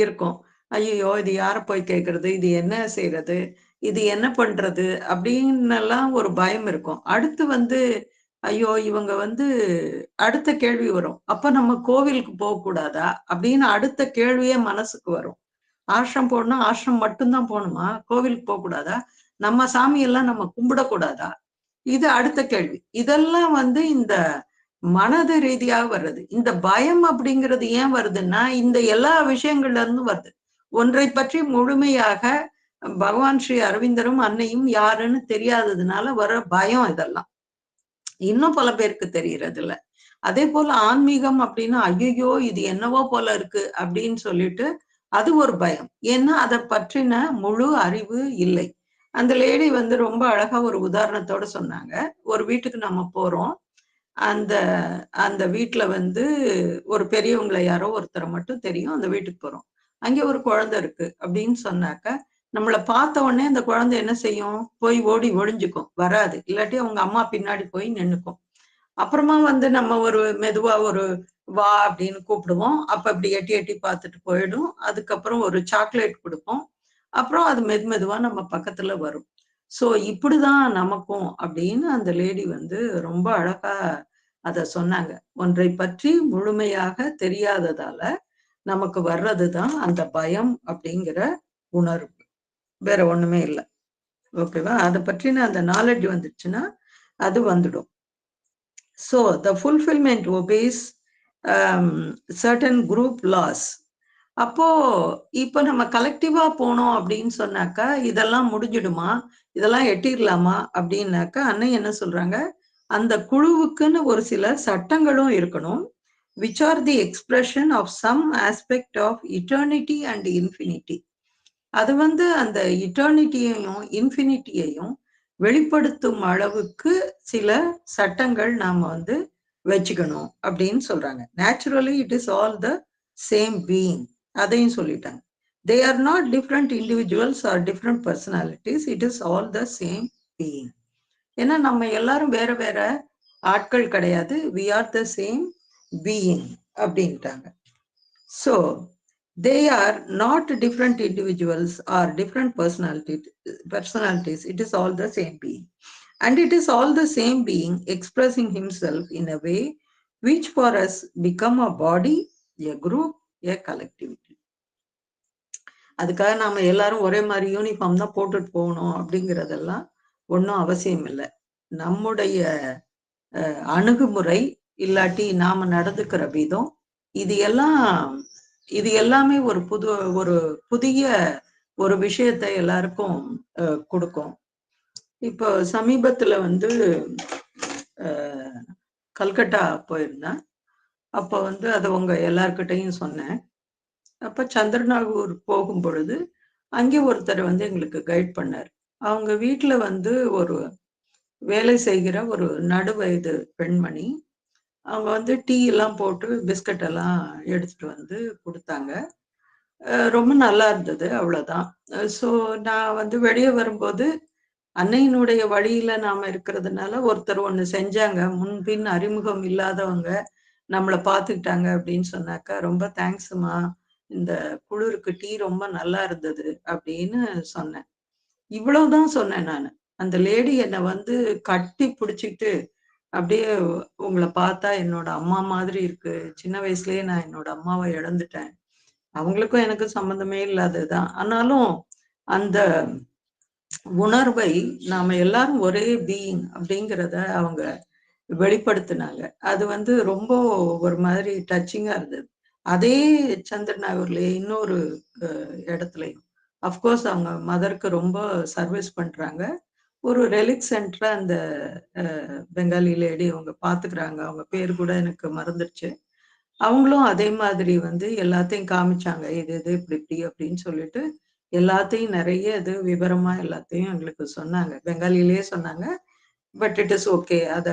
இருக்கும். ஐயோ இது யார போய் கேட்கறது, இது என்ன செய்யறது, இது என்ன பண்றது அப்படின்னு எல்லாம் ஒரு பயம் இருக்கும். அடுத்து வந்து ஐயோ இவங்க வந்து அடுத்த கேள்வி வரும், அப்ப நம்ம கோவிலுக்கு போக கூடாதா அப்படின்னு அடுத்த கேள்வியே மனசுக்கு வரும். ஆசிரம் போடணும், ஆசிரம் மட்டும்தான் போகணுமா, கோவிலுக்கு போக கூடாதா, நம்ம சாமியெல்லாம் நம்ம கும்பிடக்கூடாதா, இது அடுத்த கேள்வி. இதெல்லாம் வந்து இந்த மனது ரீதியாக வர்றது. இந்த பயம் அப்படிங்கிறது ஏன் வருதுன்னா இந்த எல்லா விஷயங்கள்ல இருந்தும் வருது. ஒன்றை பற்றி முழுமையாக பகவான் ஸ்ரீ அரவிந்தரும் அன்னையும் யாருன்னு தெரியாததுனால வர பயம் இதெல்லாம். இன்னும் பல பேருக்கு தெரியறது இல்ல. அதே போல ஆன்மீகம் அப்படின்னா ஐயோ இது என்னவோ போல இருக்கு அப்படின்னு சொல்லிட்டு அது ஒரு பயம். ஏன்னா அதை பற்றின முழு அறிவு இல்லை. அந்த லேடி வந்து ரொம்ப அழகா ஒரு உதாரணத்தோட சொன்னாங்க. ஒரு வீட்டுக்கு நம்ம போறோம், அந்த அந்த வீட்டுல வந்து ஒரு பெரியவங்களை யாரோ ஒருத்தரை மட்டும் தெரியும், அந்த வீட்டுக்கு போறோம், அங்கே ஒரு குழந்தை இருக்கு அப்படின்னு சொன்னாக்க நம்மளை பார்த்த உடனே அந்த குழந்தை என்ன செய்யும், போய் ஓடி ஒளிஞ்சுக்கும், வராது. இல்லாட்டி அவங்க அம்மா பின்னாடி போய் நின்னுக்கும். அப்புறமா வந்து நம்ம ஒரு மெதுவா ஒரு வா அப்படின்னு கூப்பிடுவோம், அப்ப அப்படி எட்டி எட்டி பார்த்துட்டு போயிடும். அதுக்கப்புறம் ஒரு சாக்லேட் கொடுப்போம், அப்புறம் அது மெதுவா நம்ம பக்கத்துல வரும். சோ இப்படிதான் நமக்கும் அப்படின்னு அந்த லேடி வந்து ரொம்ப அழகா அத சொன்னாங்க. ஒன்றை பற்றி முழுமையாக தெரியாததால நமக்கு வர்றதுதான் அந்த பயம் அப்படிங்கிற உணர்வு, வேற ஒண்ணுமே இல்லை. ஓகேவா? அதை பற்றின அந்த நாலேஜ் வந்துச்சுன்னா அது வந்துடும். So the fulfillment obeys certain group laws. அப்போ இப்ப நம்ம கலெக்டிவா போனோம் அப்படின்னு சொன்னாக்கா இதெல்லாம் முடிஞ்சிடுமா, இதெல்லாம் எட்டிடலாமா அப்படின்னாக்கா அன்னை என்ன சொல்றாங்க, அந்த குழுவுக்குன்னு ஒரு சில சட்டங்களும் இருக்கணும், which are the expression of some aspect of eternity and infinity. அது வந்து அந்த இட்டர்னிட்டியையும் இன்ஃபினிட்டியையும் வெளிப்படுத்தும் அளவுக்கு சில சட்டங்கள் நாம வந்து வச்சுக்கணும் அப்படின்னு சொல்றாங்க. Naturally it is all the same being, அதையும் சொல்லிட்டாங்க. தே are not different individuals are different personalities, it is all the same being. ஏன்னா நம்ம எல்லாரும் வேற வேற ஆட்கள் கிடையாது. we are the same being அப்படின்ட்டாங்க. So they are not different individuals or different personalities. It is all the same being. And it is all the same being expressing himself in a way which for us become a body, a group, a collectivity. அதுக்காக நாம எல்லாரும் ஒரே மாதிரி யூனிஃபார்ம் தான் போட்டுட்டு போகணும் அப்படிங்கிறதெல்லாம் ஒன்றும் அவசியம் இல்லை. நம்முடைய அணுகுமுறை இல்லாட்டி நாம நடந்துக்கிற விதம் இது எல்லாமே ஒரு புதிய ஒரு விஷயத்தை எல்லாருக்கும் கொடுக்கும். இப்போ சமீபத்துல வந்து கல்கட்டா போயிருந்தேன். அப்போ வந்து அதை உங்க எல்லார்கிட்டையும் சொன்னேன். அப்ப சந்திரநாகூர் போகும் பொழுது அங்கே ஒருத்தர் வந்து எங்களுக்கு கைட் பண்ணார். அவங்க வீட்டுல வந்து ஒரு வேலை செய்கிற ஒரு நடுவயது பெண்மணி, அவங்க வந்து டீ எல்லாம் போட்டு பிஸ்கட் எல்லாம் எடுத்துட்டு வந்து கொடுத்தாங்க. ரொம்ப நல்லா இருந்தது, அவ்வளவுதான். ஸோ நான் வந்து வெளியே வரும்போது அன்னையினுடைய வழியில நாம இருக்கிறதுனால ஒருத்தர் ஒண்ணு செஞ்சாங்க, முன்பின் அறிமுகம் இல்லாதவங்க நம்மளை பார்த்துக்கிட்டாங்க அப்படின்னு சொன்னாக்கா, ரொம்ப தேங்க்ஸ்மா, இந்த குளிருக்கு டீ ரொம்ப நல்லா இருந்தது அப்படின்னு சொன்னேன். இவ்வளவுதான் சொன்னேன் நான். அந்த லேடி என்னை வந்து கட்டி பிடிச்சிக்கிட்டு அப்படியே, உங்களை பார்த்தா என்னோட அம்மா மாதிரி இருக்கு, சின்ன வயசுலயே நான் என்னோட அம்மாவை இழந்துட்டேன், அவங்களுக்கும் எனக்கு சம்பந்தமே இல்லாததுதான், ஆனாலும் அந்த உணர்வை நாம எல்லாரும் ஒரே பீயிங் அப்படிங்கிறத அவங்க வெளிப்படுத்தினாங்க. அது வந்து ரொம்ப ஒரு மாதிரி டச்சிங்கா இருந்தது. அதே சந்திரநாகூர்லயே இன்னொரு இடத்துலயும் அஃப்கோர்ஸ் அவங்க மதருக்கு ரொம்ப சர்வீஸ் பண்றாங்க. ஒரு ரெலிக் சென்டரா அந்த பெங்காலி லேடி அவங்க பாத்துக்கிறாங்க. அவங்க பேர் கூட எனக்கு மறந்துடுச்சு. அவங்களும் அதே மாதிரி வந்து எல்லாத்தையும் காமிச்சாங்க, இது இது இப்படி அப்படின்னு சொல்லிட்டு எல்லாத்தையும் நிறைய இது விவரமா எல்லாத்தையும் எங்களுக்கு சொன்னாங்க. பெங்காலிலேயே சொன்னாங்க, பட் இட் இஸ் ஓகே, அத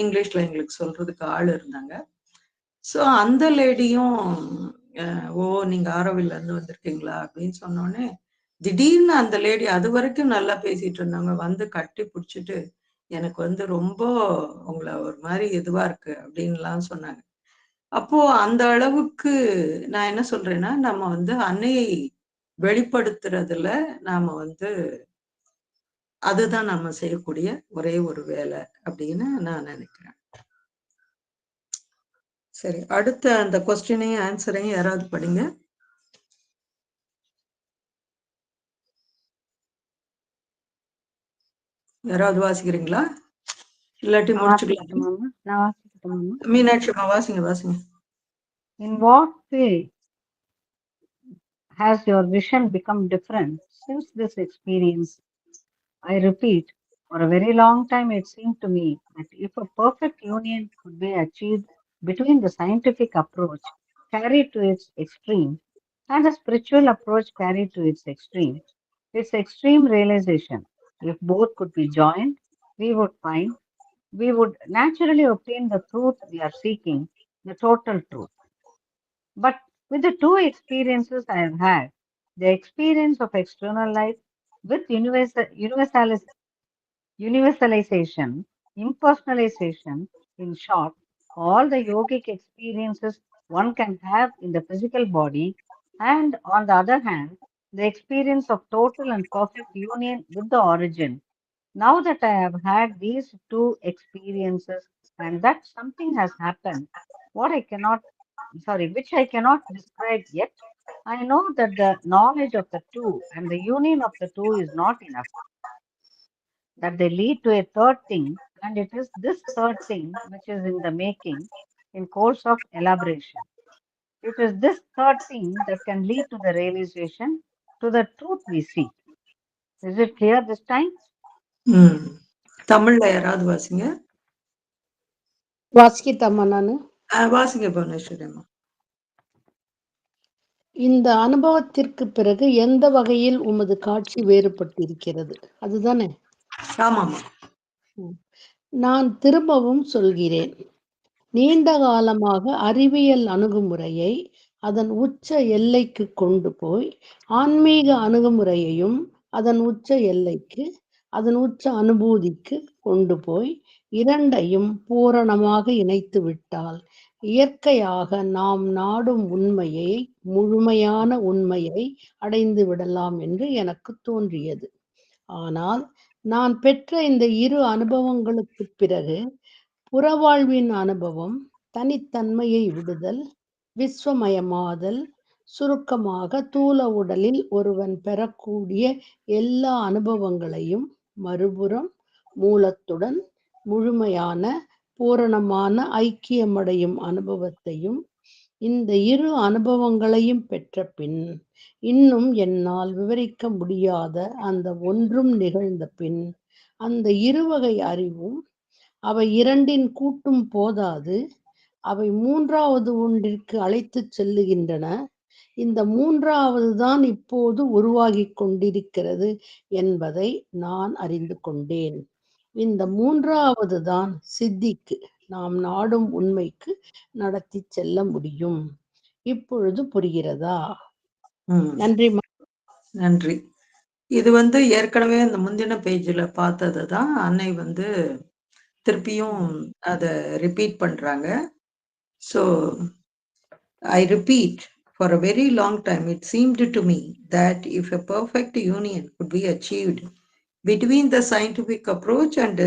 இங்கிலீஷ்ல எங்களுக்கு சொல்றதுக்கு ஆள் இருந்தாங்க. ஸோ அந்த லேடியும் ஓ நீங்க ஆரோவில்ல இருந்து வந்திருக்கீங்களா அப்படின்னு சொன்னோடனே திடீர்னு அந்த லேடி அது வரைக்கும் நல்லா பேசிட்டு இருந்தவங்க வந்து கட்டி பிடிச்சிட்டு எனக்கு வந்து ரொம்ப உங்களை ஒரு மாதிரி இதுவா இருக்கு அப்படின்லாம் சொன்னாங்க. அப்போ அந்த அளவுக்கு நான் என்ன சொல்றேன்னா, நம்ம வந்து அன்னையை வெளிப்படுத்துறதுல நாம வந்து அதுதான் நம்ம செய்யக்கூடிய ஒரே ஒரு வேலை அப்படின்னு நான் நினைக்கிறேன். சரி, அடுத்த அந்த கொஸ்டினையும் ஆன்சரையும் யாராவது படிங்க. யாராவது வாசிக்கிறீங்களா? இல்லாட்டி முடிச்சுக்கலாம். மீனாட்சி வாசிங்க. In what way has your vision become different since this experience? I repeat, for a very long time it seemed to me that if a perfect union could be achieved between the scientific approach carried to its extreme and the spiritual approach carried to its extreme realization, if both could be joined, we would naturally obtain the truth we are seeking, the total truth. But with the two experiences I have had, the experience of external life with universalization, impersonalization, in short, all the yogic experiences one can have in the physical body, and on the other hand, the experience of total and perfect union with the origin. Now that I have had these two experiences and that something has happened, which I cannot describe yet, I know that the knowledge of the two and the union of the two is not enough, that they lead to a third thing, and it is this third thing which is in the making, in course of elaboration. It is this third thing that can lead to the realization, to the truth we seek. Is it clear this time? தமிழ்ல யாராவது வாசிங்க. வாசிக்கத்தாமா நானு? வாசிங்க புவனேஸ்வரிமா. இந்த அனுபவத்திற்கு பிறகு எந்த வகையில் உமது காட்சி வேறுபட்டிருக்கிறது, அதுதானே? ஆமாமா. நான் திரும்பவும் சொல்கிறேன், நீண்ட காலமாக அறிவியல் அணுகுமுறையை அதன் உச்ச எல்லைக்கு கொண்டு போய் ஆன்மீக அணுகுமுறையையும் அதன் உச்ச எல்லைக்கு, அதன் உச்ச அனுபூதிக்கு கொண்டு போய் இரண்டையும் பூரணமாக இணைத்து விட்டால் இயற்கையாக நாம் நாடும் உண்மையை, முழுமையான உண்மையை அடைந்து விடலாம் என்று எனக்கு தோன்றியது. ஆனால் நான் பெற்ற இந்த இரு அனுபவங்களுக்கு பிறகு புறவாழ்வின் அனுபவம், தனித்தன்மையை விடுதல், விஸ்வமயமாதல், சுருக்கமாக தூல உடலில் ஒருவன் பெறக்கூடிய எல்லா அனுபவங்களையும் மறுபுறம் மூலத்துடன் முழுமையான பூரணமான ஐக்கியமடையும் அனுபவத்தையும் இந்த இரு அனுபவங்களையும் பெற்ற பின் இன்னும் என்னால் விவரிக்க முடியாத அந்த ஒன்றும் நிகழ்ந்த பின் அந்த இருவகை அறிவும் அவை இரண்டின் கூட்டும் போதாது, அவை மூன்றாவது ஒன்றிற்கு அழைத்துச் செல்லுகின்றன. இந்த மூன்றாவது தான் இப்போது உருவாகிக் கொண்டிருக்கிறது என்பதை நான் அறிந்து கொண்டேன். இந்த மூன்றாவது தான் சித்திக்கு, நாம் நாடும் உண்மைக்கு நடத்தி செல்ல முடியும். இப்பொழுது புரிகிறதா? நன்றி. நன்றி. இது ஏற்கனவே அந்த முந்தின பேஜ்ல பார்த்ததுதான் அன்னை திருப்பியும் அதை ரிப்பீட் பண்றாங்க. So I repeat, for a very long time it seemed to me that if a perfect union could be achieved between the scientific approach and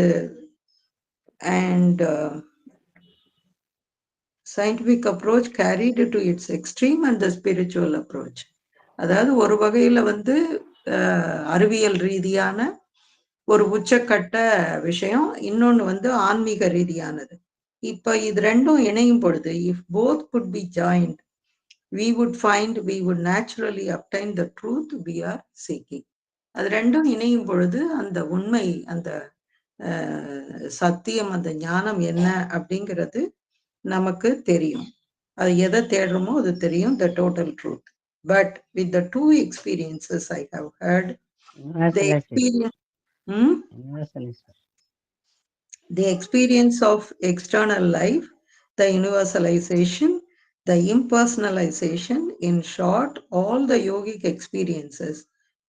scientific approach carried to its extreme and the spiritual approach, அதாவது ஒரு வகையில அறிவியல் ரீதியான ஒரு உச்சக்கட்ட விஷயம், இன்னொன்னு ஆன்மீக ரீதியானது. இப்ப இது ரெண்டும் இணையும் பொழுது, if both could be joined, we would naturally obtain the truth we are seeking. அது ரெண்டும் இணையும் பொழுது அந்த உண்மை, அந்த சத்தியம், அந்த ஞானம் என்ன அப்படிங்கிறது நமக்கு தெரியும். அது எதை தேடுறோமோ அது தெரியும், the total truth. But with the two experiences I have heard, the experience of external life, the universalization, the impersonalization, in short, all the yogic experiences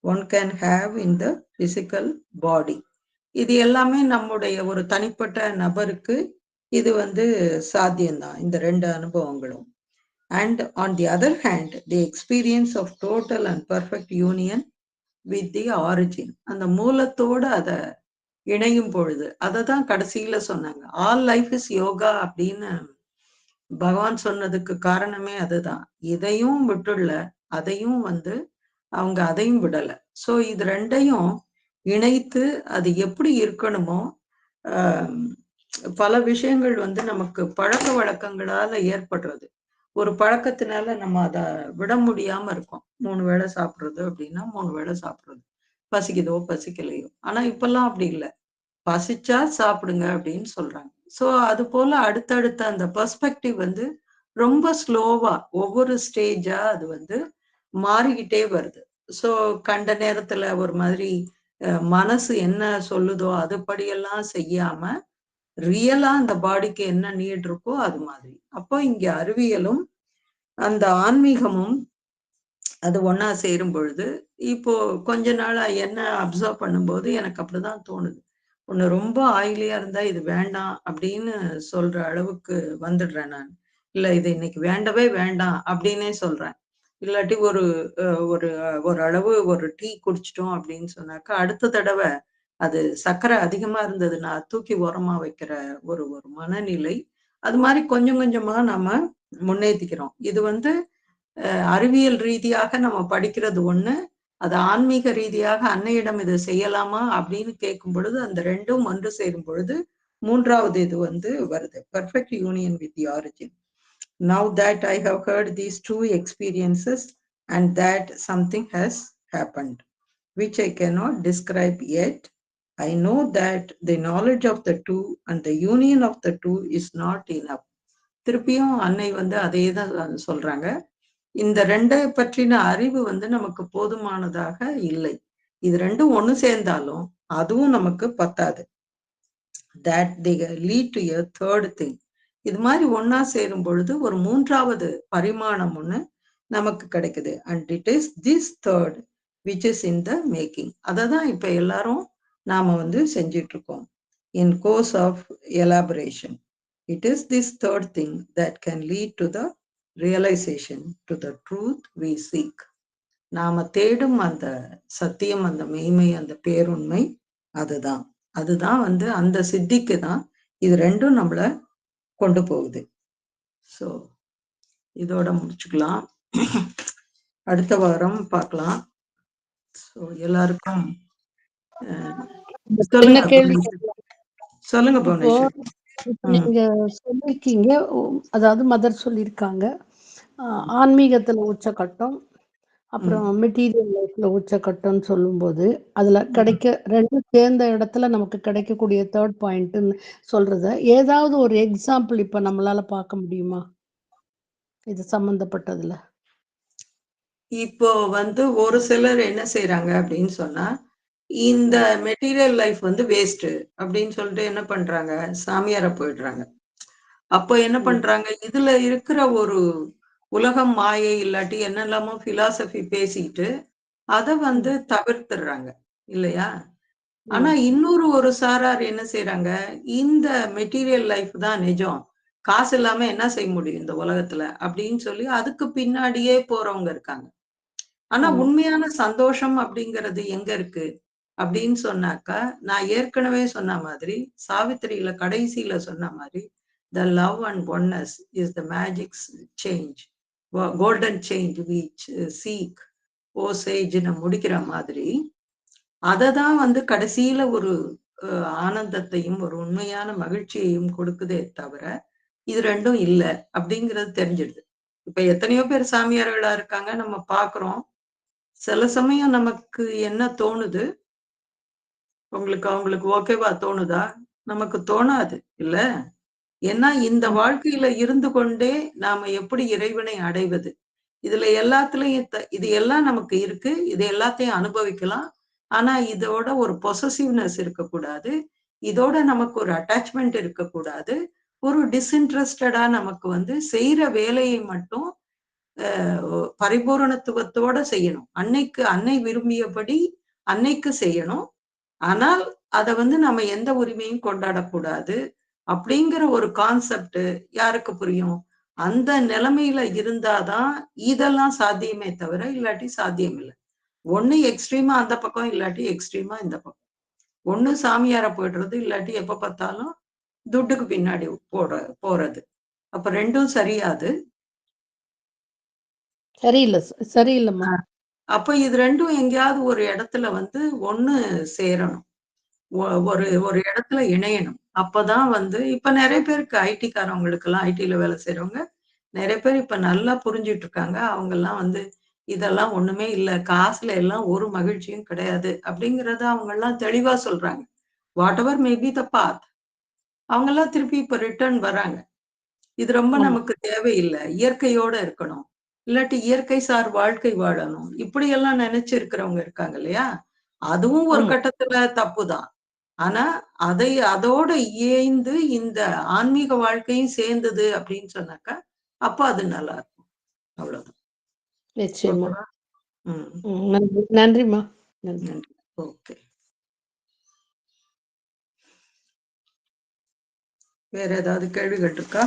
one can have in the physical body. இது எல்லாமே நம்முடைய ஒரு தனிப்பட்ட நபருக்கு இது சாத்தியம்தான், இந்த ரெண்டு அனுபவங்களும். And on the other hand, the experience of total and perfect union with the origin, அந்த மூலத்தோடு அதை இணையும் பொழுது, அதை தான் கடைசியில சொன்னாங்க. ஆல் லைஃப் இஸ் யோகா அப்படின்னு பகவான் சொன்னதுக்கு காரணமே அதுதான். இதையும் விட்டுள்ள, அதையும் அவங்க அதையும் விடல. சோ இது ரெண்டையும் இணைத்து அது எப்படி இருக்கணுமோ, பல விஷயங்கள் நமக்கு பழக்க வழக்கங்களால ஏற்படுறது. ஒரு பழக்கத்தினால நம்ம அதை விட முடியாம இருக்கோம். 3 வேளை சாப்பிடுறது அப்படின்னா 3 வேளை சாப்பிடுறது, பசிக்குதோ பசிக்கலையோ. ஆனா இப்பெல்லாம் அப்படி இல்லை, பசிச்சா சாப்பிடுங்க அப்படின்னு சொல்றாங்க. சோ அது போல அடுத்தடுத்த அந்த பெர்ஸ்பெக்டிவ் ரொம்ப ஸ்லோவா ஒவ்வொரு ஸ்டேஜா அது மாறிக்கிட்டே வருது. சோ கண்ட நேரத்துல ஒரு மாதிரி மனசு என்ன சொல்லுதோ அதுபடியெல்லாம் செய்யாம ரியலா அந்த பாடிக்கு என்ன நீட் இருக்கோ அது மாதிரி. அப்போ இங்க அறிவியலும் அந்த ஆன்மீகமும் அது ஒன்னா சேரும் பொழுது, இப்போ கொஞ்ச நாளா என்ன அப்சர்வ் பண்ணும்போது எனக்கு அப்படிதான் தோணுது. ஒண்ணு ரொம்ப ஆயிலியா இருந்தா இது வேண்டாம் அப்படின்னு சொல்ற அளவுக்கு வந்துடுறேன் நான். இல்ல இது இன்னைக்கு வேண்டவே வேண்டாம் அப்படின்னே சொல்றேன். இல்லாட்டி ஒரு ஒரு அளவு ஒரு டீ குடிச்சிட்டோம் அப்படின்னு சொன்னாக்கா அடுத்த தடவை அது சர்க்கரை அதிகமா இருந்ததுன்னா தூக்கி உரமா வைக்கிற ஒரு மனநிலை. அது மாதிரி கொஞ்சம் கொஞ்சமா நம்ம முன்னேற்றிக்கிறோம். இது அறிவியல் ரீதியாக நம்ம படிக்கிறது ஒண்ணு, அது ஆன்மீக ரீதியாக அன்னையிடம் இது செய்யலாமா அப்படின்னு கேட்கும் பொழுது அந்த ரெண்டும் ஒன்று சேரும் பொழுது மூன்றாவது இது வருது, perfect union with the origin. Now that I have heard these two experiences and that something has happened which I cannot describe yet, I know that the knowledge of the two and the union of the two is not enough. திருப்பியும் அன்னை அதே தான் சொல்றாங்க, இந்த ரெண்டை பற்றின அறிவு நமக்கு போதுமானதாக இல்லை. இது ரெண்டும் ஒண்ணு சேர்ந்தாலும் அதுவும் நமக்கு பத்தாது. That they lead to a third thing. இது மாதிரி ஒன்னா சேரும் பொழுது ஒரு மூன்றாவது பரிமாணம் ஒண்ணு நமக்கு கிடைக்குது. And it is this third which is in the making. அததான் இப்ப எல்லாரும் நாம செஞ்சிட்டு இருக்கோம். in course of elaboration. It is this third thing that can lead to the realization, to the truth we seek. நாம தேடும் அந்த சத்தியம், அந்த மெய்மை, அந்த பேருண்மை, அதுதான் அந்த சித்திக்கு தான் இது ரெண்டும் நம்மள கொண்டு போகுது. ஸோ இதோட முடிச்சுக்கலாம். அடுத்த வாரம் பார்க்கலாம். ஸோ எல்லாருக்கும் சொல்லுங்க புவனேஸ்வரி. நீங்க சொல்லிருக்கீங்க, அதாவது மதர் சொல்லியிருக்காங்க, ஆன்மீகத்துல உச்சக்கட்டம், அப்புறம் மெட்டீரியல் லைஃப்ல உச்சக்கட்டம்னு சொல்லும்போது அதுல கிடைக்க ரெண்டு சேர்ந்த இடத்துல நமக்கு கிடைக்கக்கூடிய தேர்ட் பாயிண்ட்னு சொல்றத ஏதாவது ஒரு எக்ஸாம்பிள் இப்ப நம்மளால பார்க்க முடியுமா இது சம்பந்தப்பட்டதுல? இப்போ ஒரு சிலர் என்ன செய்யறாங்க அப்படின்னு சொன்னா, இந்த மெட்டீரியல் லைஃப் வேஸ்ட் அப்படின்னு சொல்லிட்டு என்ன பண்றாங்க, சாமியார போயிடுறாங்க. அப்போ என்ன பண்றாங்க, இதுல இருக்கிற ஒரு உலகம் மாயை இல்லாட்டி என்னெல்லாமோ பிலாசபி பேசிட்டு அத தவிர்த்துடுறாங்க இல்லையா? ஆனா இன்னொரு ஒரு சாரார் என்ன செய்யறாங்க, இந்த மெட்டீரியல் லைஃப் தான் நிஜம், காசு இல்லாம என்ன செய்ய முடியும் இந்த உலகத்துல அப்படின்னு சொல்லி அதுக்கு பின்னாடியே போறவங்க இருக்காங்க. ஆனா உண்மையான சந்தோஷம் அப்படிங்கிறது எங்க இருக்கு அப்படின்னு சொன்னாக்கா, நான் ஏற்கனவே சொன்ன மாதிரி, சாவித்திரியில கடைசியில சொன்ன மாதிரி, the love and oneness is the magic change, golden change which seek o sage ன்னு முடிக்கிற மாதிரி, அததான் கடைசியில ஒரு ஆனந்தத்தையும் ஒரு உண்மையான மகிழ்ச்சியையும் கொடுக்குதே தவிர இது ரெண்டும் இல்ல அப்படிங்கிறது தெரிஞ்சிடுது. இப்ப எத்தனையோ பேர் சாமியார்களா இருக்காங்க, நம்ம பாக்குறோம். சில சமயம் நமக்கு என்ன தோணுது, அவங்களுக்கு ஓகேவா தோணுதா? நமக்கு தோணாது இல்ல. ஏன்னா இந்த வாழ்க்கையில இருந்து கொண்டே நாம எப்படி இறைவனை அடைவது, இதுல எல்லாத்துலயும் இது எல்லாம் நமக்கு இருக்கு, இது எல்லாத்தையும் அனுபவிக்கலாம். ஆனா இதோட ஒரு பொசசிவ்னஸ் இருக்கக்கூடாது, இதோட நமக்கு ஒரு அட்டாச்மெண்ட் இருக்கக்கூடாது, ஒரு டிஸ்இன்ட்ரெஸ்டடா நமக்கு செய்யற வேலையை மட்டும் பரிபூரணத்துவத்தோட செய்யணும். அன்னை விரும்பியபடி அன்னைக்கு செய்யணும். ஆனால் அத நம்ம எந்த உரிமையும் கொண்டாடக்கூடாது அப்படிங்கிற ஒரு கான்செப்ட் யாருக்கு புரியும்? அந்த நிலைமையில இருந்தாதான் இதெல்லாம் சாத்தியமே தவிர இல்லாட்டி சாத்தியம் இல்லை. ஒண்ணு எக்ஸ்ட்ரீமா அந்த பக்கம், இல்லாட்டி எக்ஸ்ட்ரீமா இந்த பக்கம். ஒண்ணு சாமியார போயிடுறது, இல்லாட்டி எப்ப பார்த்தாலும் துட்டுக்கு பின்னாடி போறது. அப்ப ரெண்டும் சரியாது, சரியில்லைம்மா. அப்ப இது ரெண்டும் எங்கேயாவது ஒரு இடத்துல ஒண்ணு சேரணும், ஒரு இடத்துல இணையணும். அப்பதான் இப்ப நிறைய பேருக்கு ஐடிக்காரவங்களுக்கு எல்லாம், ஐடில வேலை செய்யறவங்க நிறைய பேர் இப்ப நல்லா புரிஞ்சுட்டு இருக்காங்க. அவங்க எல்லாம் இதெல்லாம் ஒண்ணுமே இல்ல, காசுல எல்லாம் ஒரு மகிழ்ச்சியும் கிடையாது அப்படிங்கறத அவங்க எல்லாம் தெளிவா சொல்றாங்க. What ever may be the பாத், அவங்க எல்லாம் திருப்பி இப்ப ரிட்டர்ன் வராங்க. இது ரொம்ப நமக்கு தேவையில்லை, இயற்கையோட இருக்கணும், இல்லாட்டி இயற்கை சார் வாழ்க்கை வாழணும், இப்படி எல்லாம் நினைச்சு இருக்கிறவங்க இருக்காங்க இல்லையா? அதுவும் ஒரு கட்டத்துல தப்புதான். ஆனா அதோட இயைந்து இந்த ஆன்மீக வாழ்க்கையும் சேர்ந்தது அப்படின்னு சொன்னாக்கா அப்ப அது நல்லா இருக்கும். அவ்வளவுதான். நிச்சயமா. நன்றிம்மா. நன்றி. ஓகே. வேற ஏதாவது கேள்விகள் இருக்கா?